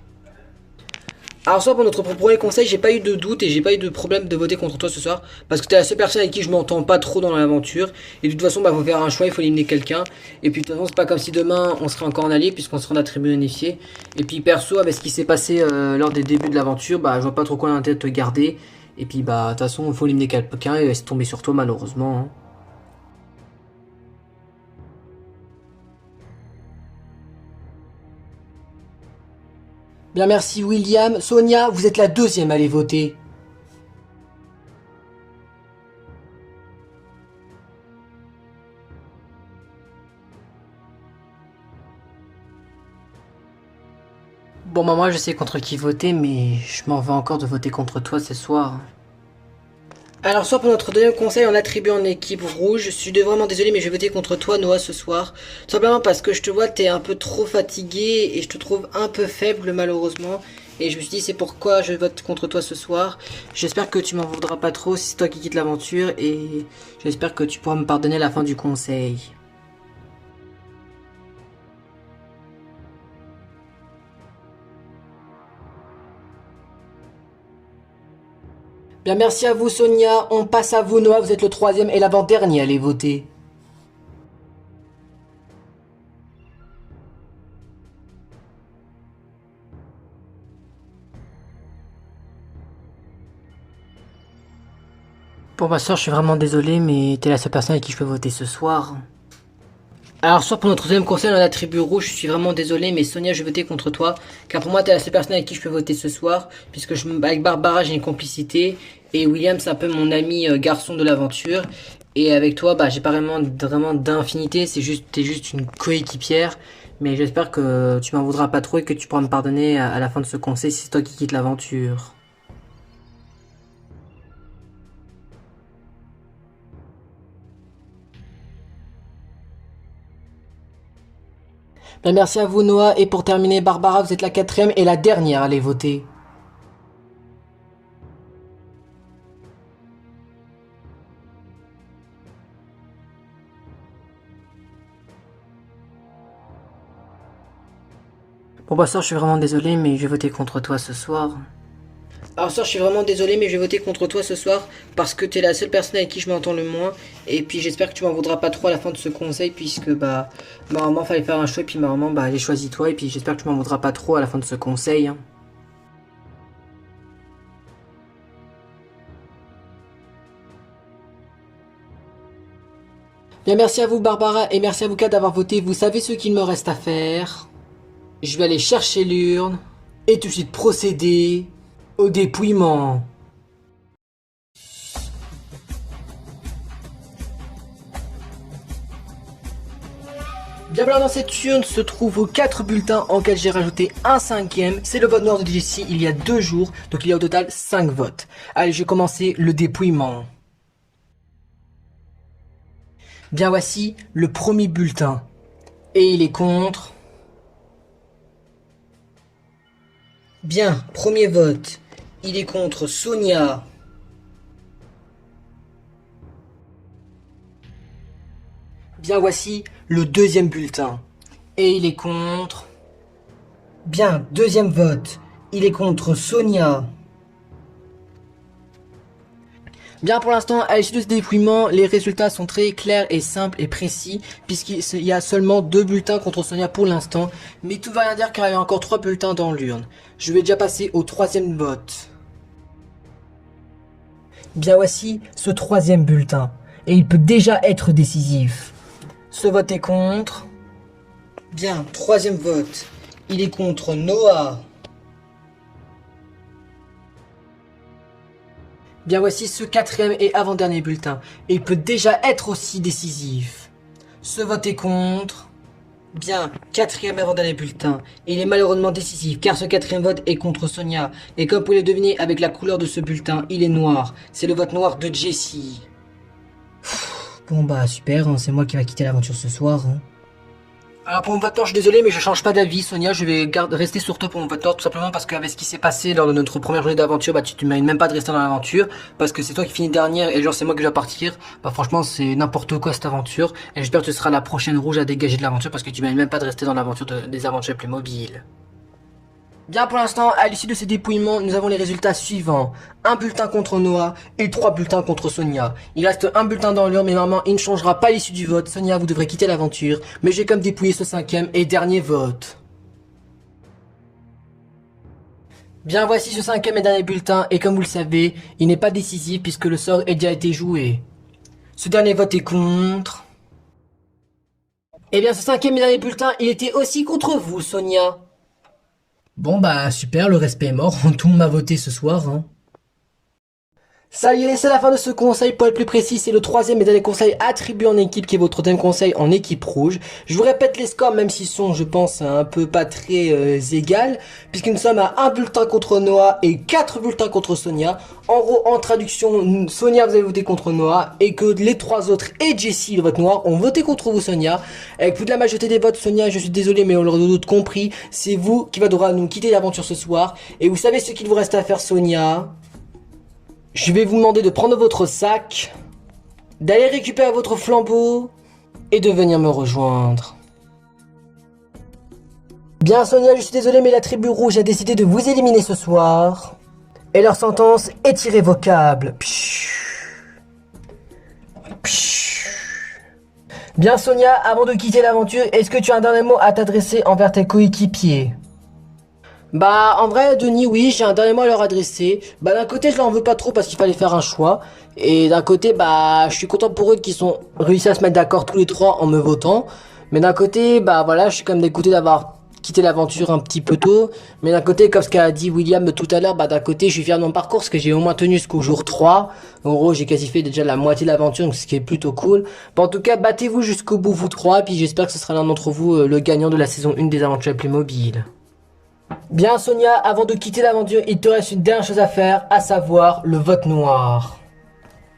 Alors soit pour notre premier conseil, j'ai pas eu de doute et j'ai pas eu de problème de voter contre toi ce soir, parce que t'es la seule personne avec qui je m'entends pas trop dans l'aventure, et de toute façon bah faut faire un choix, il faut éliminer quelqu'un, et puis de toute façon c'est pas comme si demain on serait encore en allié puisqu'on serait en attribut unifié, et puis perso avec ce qui s'est passé lors des débuts de l'aventure, bah je vois pas trop quoi l'intérêt de te garder, et puis bah de toute façon il faut éliminer quelqu'un et c'est tombé sur toi malheureusement. Hein. Bien merci William, Sonia, vous êtes la deuxième à aller voter. Bon bah moi je sais contre qui voter mais je m'en veux encore de voter contre toi ce soir. Alors soit pour notre deuxième conseil en attribuant en équipe rouge, je suis vraiment désolé mais je vais voter contre toi Noah ce soir. Tout simplement parce que je te vois t'es un peu trop fatigué et je te trouve un peu faible malheureusement. Et je me suis dit c'est pourquoi je vote contre toi ce soir. J'espère que tu m'en voudras pas trop si c'est toi qui quittes l'aventure et j'espère que tu pourras me pardonner à la fin du conseil. Bien merci à vous Sonia, on passe à vous Noah, vous êtes le troisième et l'avant-dernier à aller voter. Pour ma soeur, je suis vraiment désolé, mais t'es la seule personne avec qui je peux voter ce soir. Alors, soit pour notre deuxième conseil dans la tribu rouge, je suis vraiment désolé, mais Sonia, je vais voter contre toi. Car pour moi, t'es la seule personne avec qui je peux voter ce soir. Puisque avec Barbara, j'ai une complicité. Et William, c'est un peu mon ami garçon de l'aventure. Et avec toi, bah, j'ai pas vraiment d'infinité. T'es juste une coéquipière. Mais j'espère que tu m'en voudras pas trop et que tu pourras me pardonner à la fin de ce conseil si c'est toi qui quittes l'aventure. Ben, merci à vous Noah et pour terminer Barbara vous êtes la quatrième et la dernière à aller voter. Bon bah ça je suis vraiment désolé mais je vais voter contre toi ce soir. Alors Sœur, je suis vraiment désolé, mais je vais voter contre toi ce soir parce que t'es la seule personne avec qui je m'entends le moins. Et puis j'espère que tu m'en voudras pas trop à la fin de ce conseil, puisque bah ma maman fallait faire un choix et puis ma maman bah j'ai choisi toi, et puis j'espère que tu m'en voudras pas trop à la fin de ce conseil, hein. Bien, merci à vous Barbara et merci à vous quatre d'avoir voté. Vous savez ce qu'il me reste à faire. Je vais aller chercher l'urne et tout de suite procéder au dépouillement. Bien voilà, dans cette urne se trouvent 4 bulletins en lesquels j'ai rajouté un cinquième. C'est le vote noir de Jessie il y a 2 jours, donc il y a au total 5 votes. Allez, je vais commencer le dépouillement. Bien, voici le premier bulletin. Et il est contre. Bien, premier vote. Il est contre Sonia. Bien, voici le deuxième bulletin. Et il est contre. Bien, deuxième vote. Il est contre Sonia. Bien, pour l'instant, à l'issue de ce dépouillement, les résultats sont très clairs et simples et précis, puisqu'il y a seulement 2 bulletins contre Sonia pour l'instant, mais tout va rien dire car il y a encore 3 bulletins dans l'urne. Je vais déjà passer au troisième vote. Bien, voici ce troisième bulletin, et il peut déjà être décisif. Ce vote est contre. Bien, troisième vote, il est contre Noah. Bien, voici ce quatrième et avant-dernier bulletin. Et il peut déjà être aussi décisif. Ce vote est contre. Bien, quatrième et avant-dernier bulletin. Et il est malheureusement décisif, car ce quatrième vote est contre Sonia. Et comme vous pouvez le deviner avec la couleur de ce bulletin, il est noir. C'est le vote noir de Jessie. Bon bah super, hein, c'est moi qui va quitter l'aventure ce soir, hein. Alors pour mon vote noir, je suis désolé, mais je change pas d'avis, Sonia. Je vais rester sur toi pour mon vote noir, tout simplement parce qu'avec ce qui s'est passé lors de notre première journée d'aventure, bah tu mérites même pas de rester dans l'aventure, parce que c'est toi qui finis dernière et genre c'est moi qui dois partir. Bah franchement, c'est n'importe quoi cette aventure. Et j'espère que tu seras la prochaine rouge à dégager de l'aventure, parce que tu mérites même pas de rester dans l'aventure des aventures plus mobiles. Bien, pour l'instant, à l'issue de ce dépouillement, nous avons les résultats suivants. Un bulletin contre Noah et 3 bulletins contre Sonia. Il reste un bulletin dans l'urne, mais normalement, il ne changera pas l'issue du vote. Sonia, vous devrez quitter l'aventure. Mais j'ai comme dépouillé ce cinquième et dernier vote. Bien, voici ce cinquième et dernier bulletin, et comme vous le savez, il n'est pas décisif puisque le sort a déjà été joué. Ce dernier vote est contre. Eh bien, ce cinquième et dernier bulletin, il était aussi contre vous, Sonia. Bon bah super, le respect est mort, tout le monde m'a voté ce soir, hein. Ça y est, c'est la fin de ce conseil. Pour être plus précis, c'est le troisième et dernier conseil attribué en équipe qui est votre deuxième conseil en équipe rouge. Je vous répète les scores, même s'ils sont, je pense, un peu pas très égales, puisque nous sommes à un bulletin contre Noah et 4 bulletins contre Sonia. En gros, en traduction, Sonia, vous avez voté contre Noah, et que les 3 autres et Jessie, le vote noir, ont voté contre vous, Sonia. Avec plus de la majorité des votes, Sonia, je suis désolé, mais on l'aura d'autres compris. C'est vous qui va devoir nous quitter l'aventure ce soir. Et vous savez ce qu'il vous reste à faire, Sonia? Je vais vous demander de prendre votre sac, d'aller récupérer votre flambeau et de venir me rejoindre. Bien, Sonia, je suis désolé, mais la tribu rouge a décidé de vous éliminer ce soir. Et leur sentence est irrévocable. Bien, Sonia, avant de quitter l'aventure, est-ce que tu as un dernier mot à t'adresser envers tes coéquipiers? Bah en vrai Denis, oui, j'ai un dernier mot à leur adresser. Bah d'un côté je leur en veux pas trop parce qu'il fallait faire un choix, et d'un côté bah je suis content pour eux qu'ils ont réussi à se mettre d'accord tous les 3 en me votant. Mais d'un côté bah voilà, je suis quand même dégoûté d'avoir quitté l'aventure un petit peu tôt. Mais d'un côté, comme ce qu'a dit William tout à l'heure, bah d'un côté je suis fier de mon parcours parce que j'ai au moins tenu jusqu'au jour 3. En gros j'ai quasi fait déjà la moitié de l'aventure, donc ce qui est plutôt cool. Bah, en tout cas battez-vous jusqu'au bout vous 3, puis j'espère que ce sera l'un d'entre vous le gagnant de la saison 1 des aventures les plus mobiles. Bien Sonia, avant de quitter l'aventure, il te reste une dernière chose à faire, à savoir le vote noir.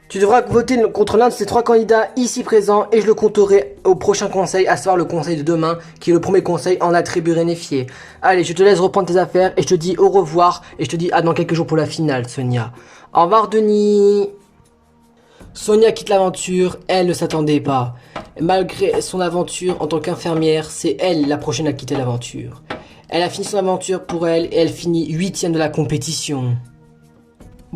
Tu devras voter contre l'un de ces 3 candidats ici présents et je le compterai au prochain conseil, à savoir le conseil de demain, qui est le premier conseil en attribut rénifié. Allez, je te laisse reprendre tes affaires et je te dis au revoir et je te dis à dans quelques jours pour la finale, Sonia. Au revoir Denis. Sonia quitte l'aventure, elle ne s'attendait pas. Malgré son aventure en tant qu'infirmière, c'est elle la prochaine à quitter l'aventure. Elle a fini son aventure pour elle et elle finit 8ème de la compétition.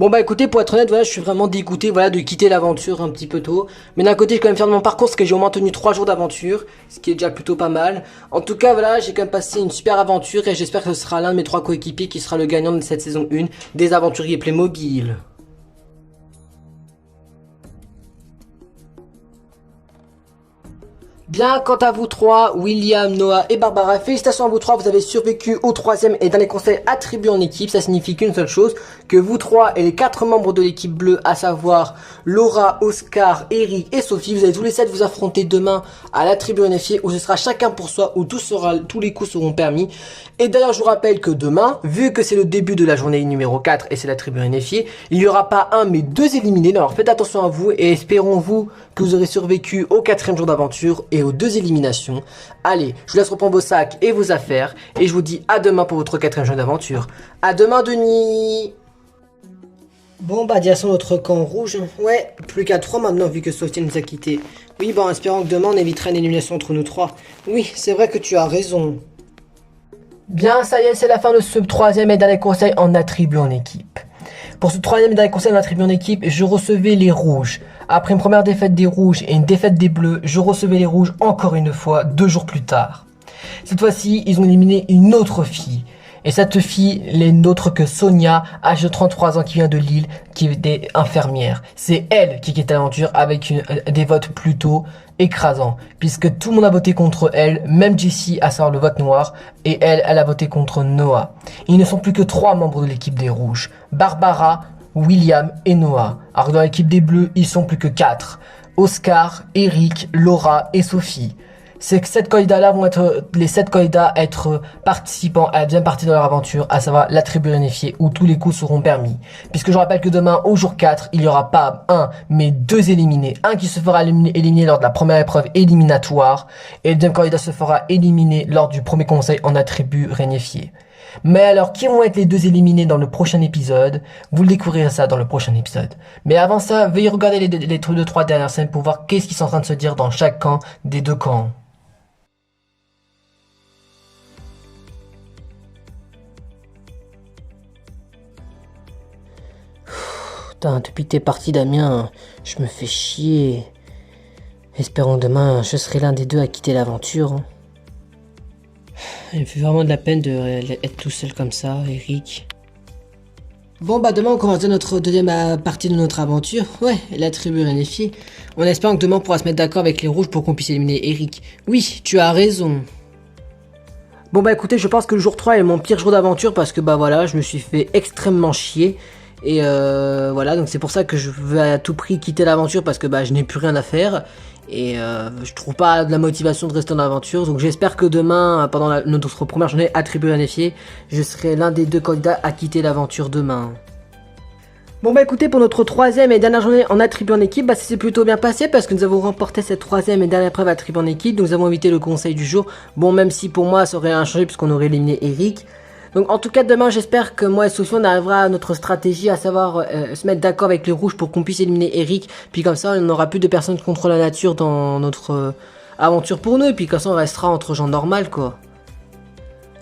Bon bah écoutez, pour être honnête, voilà, je suis vraiment dégoûté voilà, de quitter l'aventure un petit peu tôt. Mais d'un côté, je suis quand même fier de mon parcours parce que j'ai au moins tenu 3 jours d'aventure, ce qui est déjà plutôt pas mal. En tout cas, voilà, j'ai quand même passé une super aventure et j'espère que ce sera l'un de mes 3 coéquipiers qui sera le gagnant de cette saison 1 des aventuriers Playmobil. Bien, quant à vous trois, William, Noah et Barbara, félicitations à vous trois, vous avez survécu au troisième et dernier conseil attribué en équipe. Ça signifie qu'une seule chose, que vous trois et les 4 membres de l'équipe bleue, à savoir Laura, Oscar, Eric et Sophie, vous allez tous les 7 vous affronter demain à la tribu unifiée où ce sera chacun pour soi, où tous les coups seront permis. Et d'ailleurs, je vous rappelle que demain, vu que c'est le début de la journée numéro 4 et c'est la tribu unifiée, il n'y aura pas un mais 2 éliminés. Alors faites attention à vous et espérons-vous que vous aurez survécu au 4e jour d'aventure et aux 2 éliminations. Allez, je vous laisse reprendre vos sacs et vos affaires et je vous dis à demain pour votre 4e jour d'aventure. À demain, Denis. Bon bah direction notre camp rouge. Ouais, plus qu'à 3 maintenant vu que Sophie nous a quittés. Oui, bon, espérons que demain on évitera une élimination entre nous 3. Oui, c'est vrai que tu as raison. Bien, ça y est, c'est la fin de ce 3e et dernier conseil en attribut en équipe. Pour ce 3e et dernier conseil en attribut en équipe, je recevais les rouges. Après une première défaite des rouges et une défaite des bleus, je recevais les rouges encore une fois 2 jours plus tard. Cette fois-ci, ils ont éliminé une autre fille. Et cette fille n'est autre que Sonia, âgée de 33 ans, qui vient de Lille, qui est infirmière. C'est elle qui quitte l'aventure avec des votes plutôt écrasants, puisque tout le monde a voté contre elle, même Jessie, à savoir le vote noir, et elle a voté contre Noah. Ils ne sont plus que 3 membres de l'équipe des rouges, Barbara, William et Noah. Alors dans l'équipe des bleus, ils sont plus que 4, Oscar, Eric, Laura et Sophie. Ces 7 candidats-là vont être les 7 candidats à être participants à la deuxième partie de leur aventure, à savoir la tribu réunifiée, où tous les coups seront permis. Puisque je rappelle que demain, au jour 4, il n'y aura pas un, mais 2 éliminés. Un qui se fera éliminer lors de la première épreuve éliminatoire, et le deuxième candidat se fera éliminer lors du premier conseil en attribut réunifié. Mais alors, qui vont être les 2 éliminés dans le prochain épisode? Vous le découvrirez ça dans le prochain épisode. Mais avant ça, veuillez regarder les 2-3 dernières scènes pour voir qu'est-ce qui est en train de se dire dans chaque camp des 2 camps. Putain, depuis que t'es parti, Damien, je me fais chier. Espérons que demain, je serai l'un des 2 à quitter l'aventure. Il me fait vraiment de la peine d'être tout seul comme ça, Eric. Bon bah demain on commence notre deuxième partie de notre aventure. Ouais, la tribu réunifiée. On espère que demain on pourra se mettre d'accord avec les rouges pour qu'on puisse éliminer Eric. Oui, tu as raison. Bon bah écoutez, je pense que le jour 3 est mon pire jour d'aventure parce que bah voilà, je me suis fait extrêmement chier. Et voilà, donc c'est pour ça que je veux à tout prix quitter l'aventure parce que bah je n'ai plus rien à faire. Et je trouve pas de la motivation de rester dans l'aventure. Donc j'espère que demain, pendant notre première journée attribuée unifiée, je serai l'un des 2 candidats à quitter l'aventure demain. Bon bah écoutez, pour notre 3e et dernière journée en attribué en équipe, bah ça s'est plutôt bien passé parce que nous avons remporté cette 3e et dernière épreuve attribuée en équipe. Nous avons évité le conseil du jour. Bon, même si pour moi ça aurait rien changé puisqu'on aurait éliminé Eric. Donc en tout cas demain j'espère que moi et Sophie on arrivera à notre stratégie, à savoir se mettre d'accord avec les rouges pour qu'on puisse éliminer Eric. Puis comme ça on n'aura plus de personnes contre la nature dans notre aventure pour nous. Et puis comme ça on restera entre gens normaux quoi.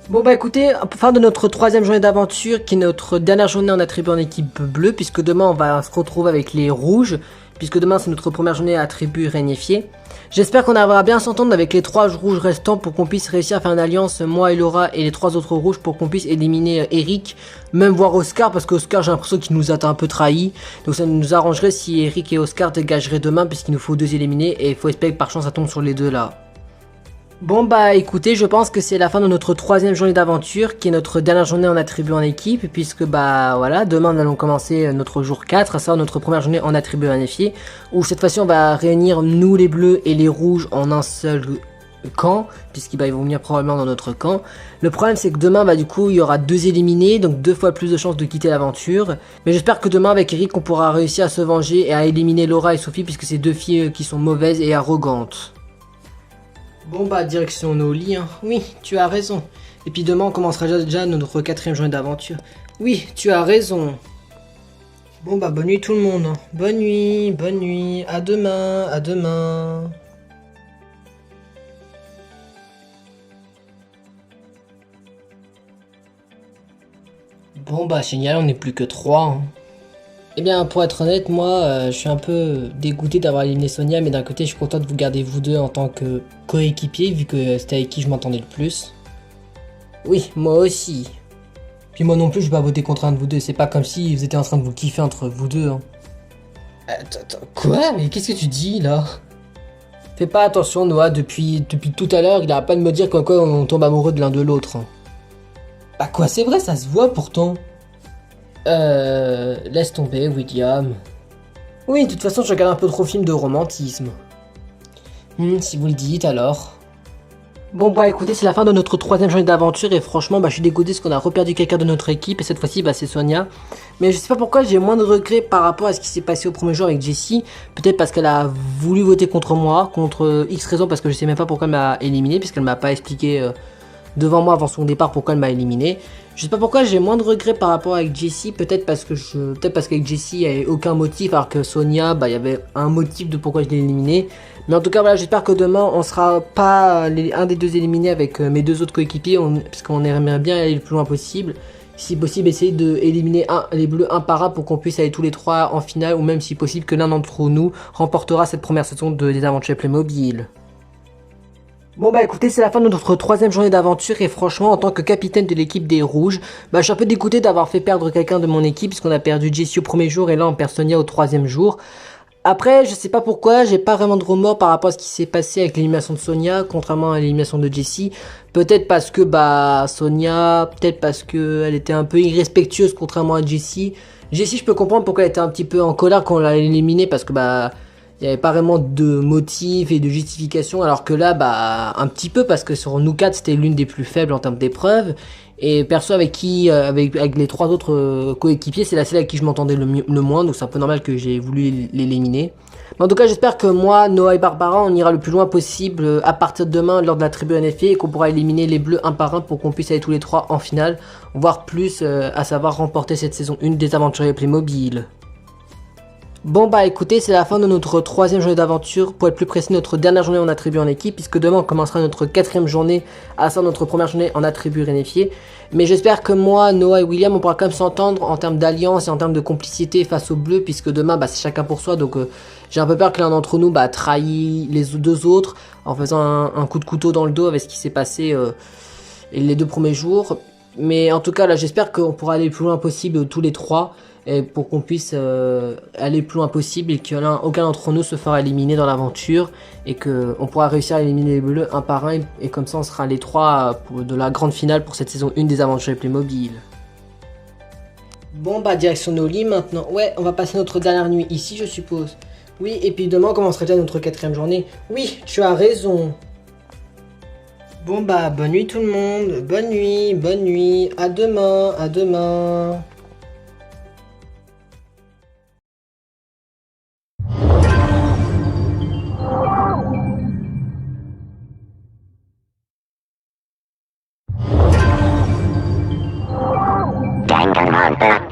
Bon bah écoutez, fin de notre 3e journée d'aventure qui est notre dernière journée en attribué en équipe bleue. Puisque demain on va se retrouver avec les rouges. Puisque demain c'est notre première journée à attribut réunifié. J'espère qu'on arrivera bien à s'entendre avec les 3 rouges restants pour qu'on puisse réussir à faire une alliance, moi et Laura et les 3 autres rouges pour qu'on puisse éliminer Eric, même voir Oscar parce qu'Oscar j'ai l'impression qu'il nous a un peu trahi. Donc ça nous arrangerait si Eric et Oscar dégageraient demain puisqu'il nous faut 2 éliminés et il faut espérer que par chance ça tombe sur les 2 là. Bon bah écoutez, je pense que c'est la fin de notre 3e journée d'aventure qui est notre dernière journée en attribut en équipe puisque bah voilà, demain nous allons commencer notre jour 4, à savoir notre première journée en attribut unifié où cette fois-ci on va réunir nous les bleus et les rouges en un seul camp puisqu'ils vont venir probablement dans notre camp. Le problème c'est que demain bah du coup il y aura 2 éliminés donc 2 fois plus de chances de quitter l'aventure. Mais j'espère que demain avec Eric on pourra réussir à se venger et à éliminer Laura et Sophie puisque c'est 2 filles qui sont mauvaises et arrogantes. Bon bah direction nos lits, hein. Oui, tu as raison. Et puis demain on commencera déjà notre 4e journée d'aventure. Oui, tu as raison. Bon bah bonne nuit tout le monde. Bonne nuit, à demain, à demain. Bon bah génial, on n'est plus que 3. Hein. Eh bien, pour être honnête, moi, je suis un peu dégoûté d'avoir éliminé Sonia, mais d'un côté, je suis content de vous garder vous deux en tant que coéquipier, vu que c'était avec qui je m'entendais le plus. Oui, moi aussi. Puis moi non plus, je vais pas voter contre un de vous deux. C'est pas comme si vous étiez en train de vous kiffer entre vous deux. Hein. Attends, quoi? Mais qu'est-ce que tu dis là? Fais pas attention, Noah. Depuis tout à l'heure, il arrête pas de me dire qu'en quoi on tombe amoureux de l'un de l'autre. Hein. Bah quoi, c'est vrai, ça se voit pourtant. Laisse tomber, William. Oui, de toute façon, je regarde un peu trop film de romantisme. Si vous le dites alors. Bon bah écoutez, c'est la fin de notre troisième journée d'aventure et franchement je suis dégoûté parce qu'on a reperdu quelqu'un de notre équipe et cette fois-ci c'est Sonia. Mais je sais pas pourquoi j'ai moins de regrets par rapport à ce qui s'est passé au premier jour avec Jessie. Peut-être parce qu'elle a voulu voter contre moi, contre X raisons parce que je sais même pas pourquoi elle m'a éliminé puisqu'elle m'a pas expliqué devant moi avant son départ pourquoi elle m'a éliminé. Je sais pas pourquoi j'ai moins de regrets par rapport avec Jessie, peut-être parce qu'avec Jessie il n'y avait aucun motif alors que Sonia il y avait un motif de pourquoi je l'ai éliminé. Mais en tout cas voilà, j'espère que demain on sera pas un des deux éliminés avec mes deux autres coéquipiers puisqu'on aimerait bien aller le plus loin possible. Si possible essayer de éliminer les bleus un par un pour qu'on puisse aller tous les trois en finale ou même si possible que l'un d'entre nous remportera cette première saison des aventures Playmobil. Bon bah écoutez, c'est la fin de notre troisième journée d'aventure et franchement en tant que capitaine de l'équipe des Rouges, je suis un peu dégoûté d'avoir fait perdre quelqu'un de mon équipe puisqu'on a perdu Jessie au premier jour et là on perd Sonia au troisième jour. Après, je sais pas pourquoi, j'ai pas vraiment de remords par rapport à ce qui s'est passé avec l'élimination de Sonia, contrairement à l'élimination de Jessie. Peut-être parce que Sonia, peut-être parce que elle était un peu irrespectueuse contrairement à Jessie. Jessie, je peux comprendre pourquoi elle était un petit peu en colère quand on l'a éliminée parce que il n'y avait pas vraiment de motif et de justification, alors que là, un petit peu, parce que sur nous quatre, c'était l'une des plus faibles en termes d'épreuves. Et perso, avec les trois autres coéquipiers, c'est la seule avec qui je m'entendais le moins, donc c'est un peu normal que j'ai voulu l'éliminer. Mais en tout cas, j'espère que moi, Noah et Barbara, on ira le plus loin possible à partir de demain lors de la tribu NFA et qu'on pourra éliminer les bleus un par un pour qu'on puisse aller tous les trois en finale, voire plus, à savoir remporter cette saison 1 des aventuriers Playmobil. Bon écoutez, c'est la fin de notre troisième journée d'aventure, pour être plus précis notre dernière journée en attribut en équipe, puisque demain on commencera notre quatrième journée, à ça notre première journée en attribut réunifié. Mais j'espère que moi, Noah et William, on pourra quand même s'entendre en termes d'alliance et en termes de complicité face aux bleus, puisque demain c'est chacun pour soi, donc j'ai un peu peur que l'un d'entre nous trahit les deux autres en faisant un coup de couteau dans le dos avec ce qui s'est passé les deux premiers jours. Mais en tout cas là j'espère qu'on pourra aller le plus loin possible tous les trois. Et pour qu'on puisse aller le plus loin possible et qu'aucun d'entre nous se fera éliminer dans l'aventure et qu'on pourra réussir à éliminer les bleus un par un et comme ça on sera les trois de la grande finale pour cette saison 1 des aventures Playmobil. Bon direction nos lits maintenant. Ouais, on va passer notre dernière nuit ici je suppose. Oui, et puis demain on commencerait déjà notre quatrième journée. Oui, tu as raison. Bon bonne nuit tout le monde, bonne nuit, à demain, à demain. Danganronpa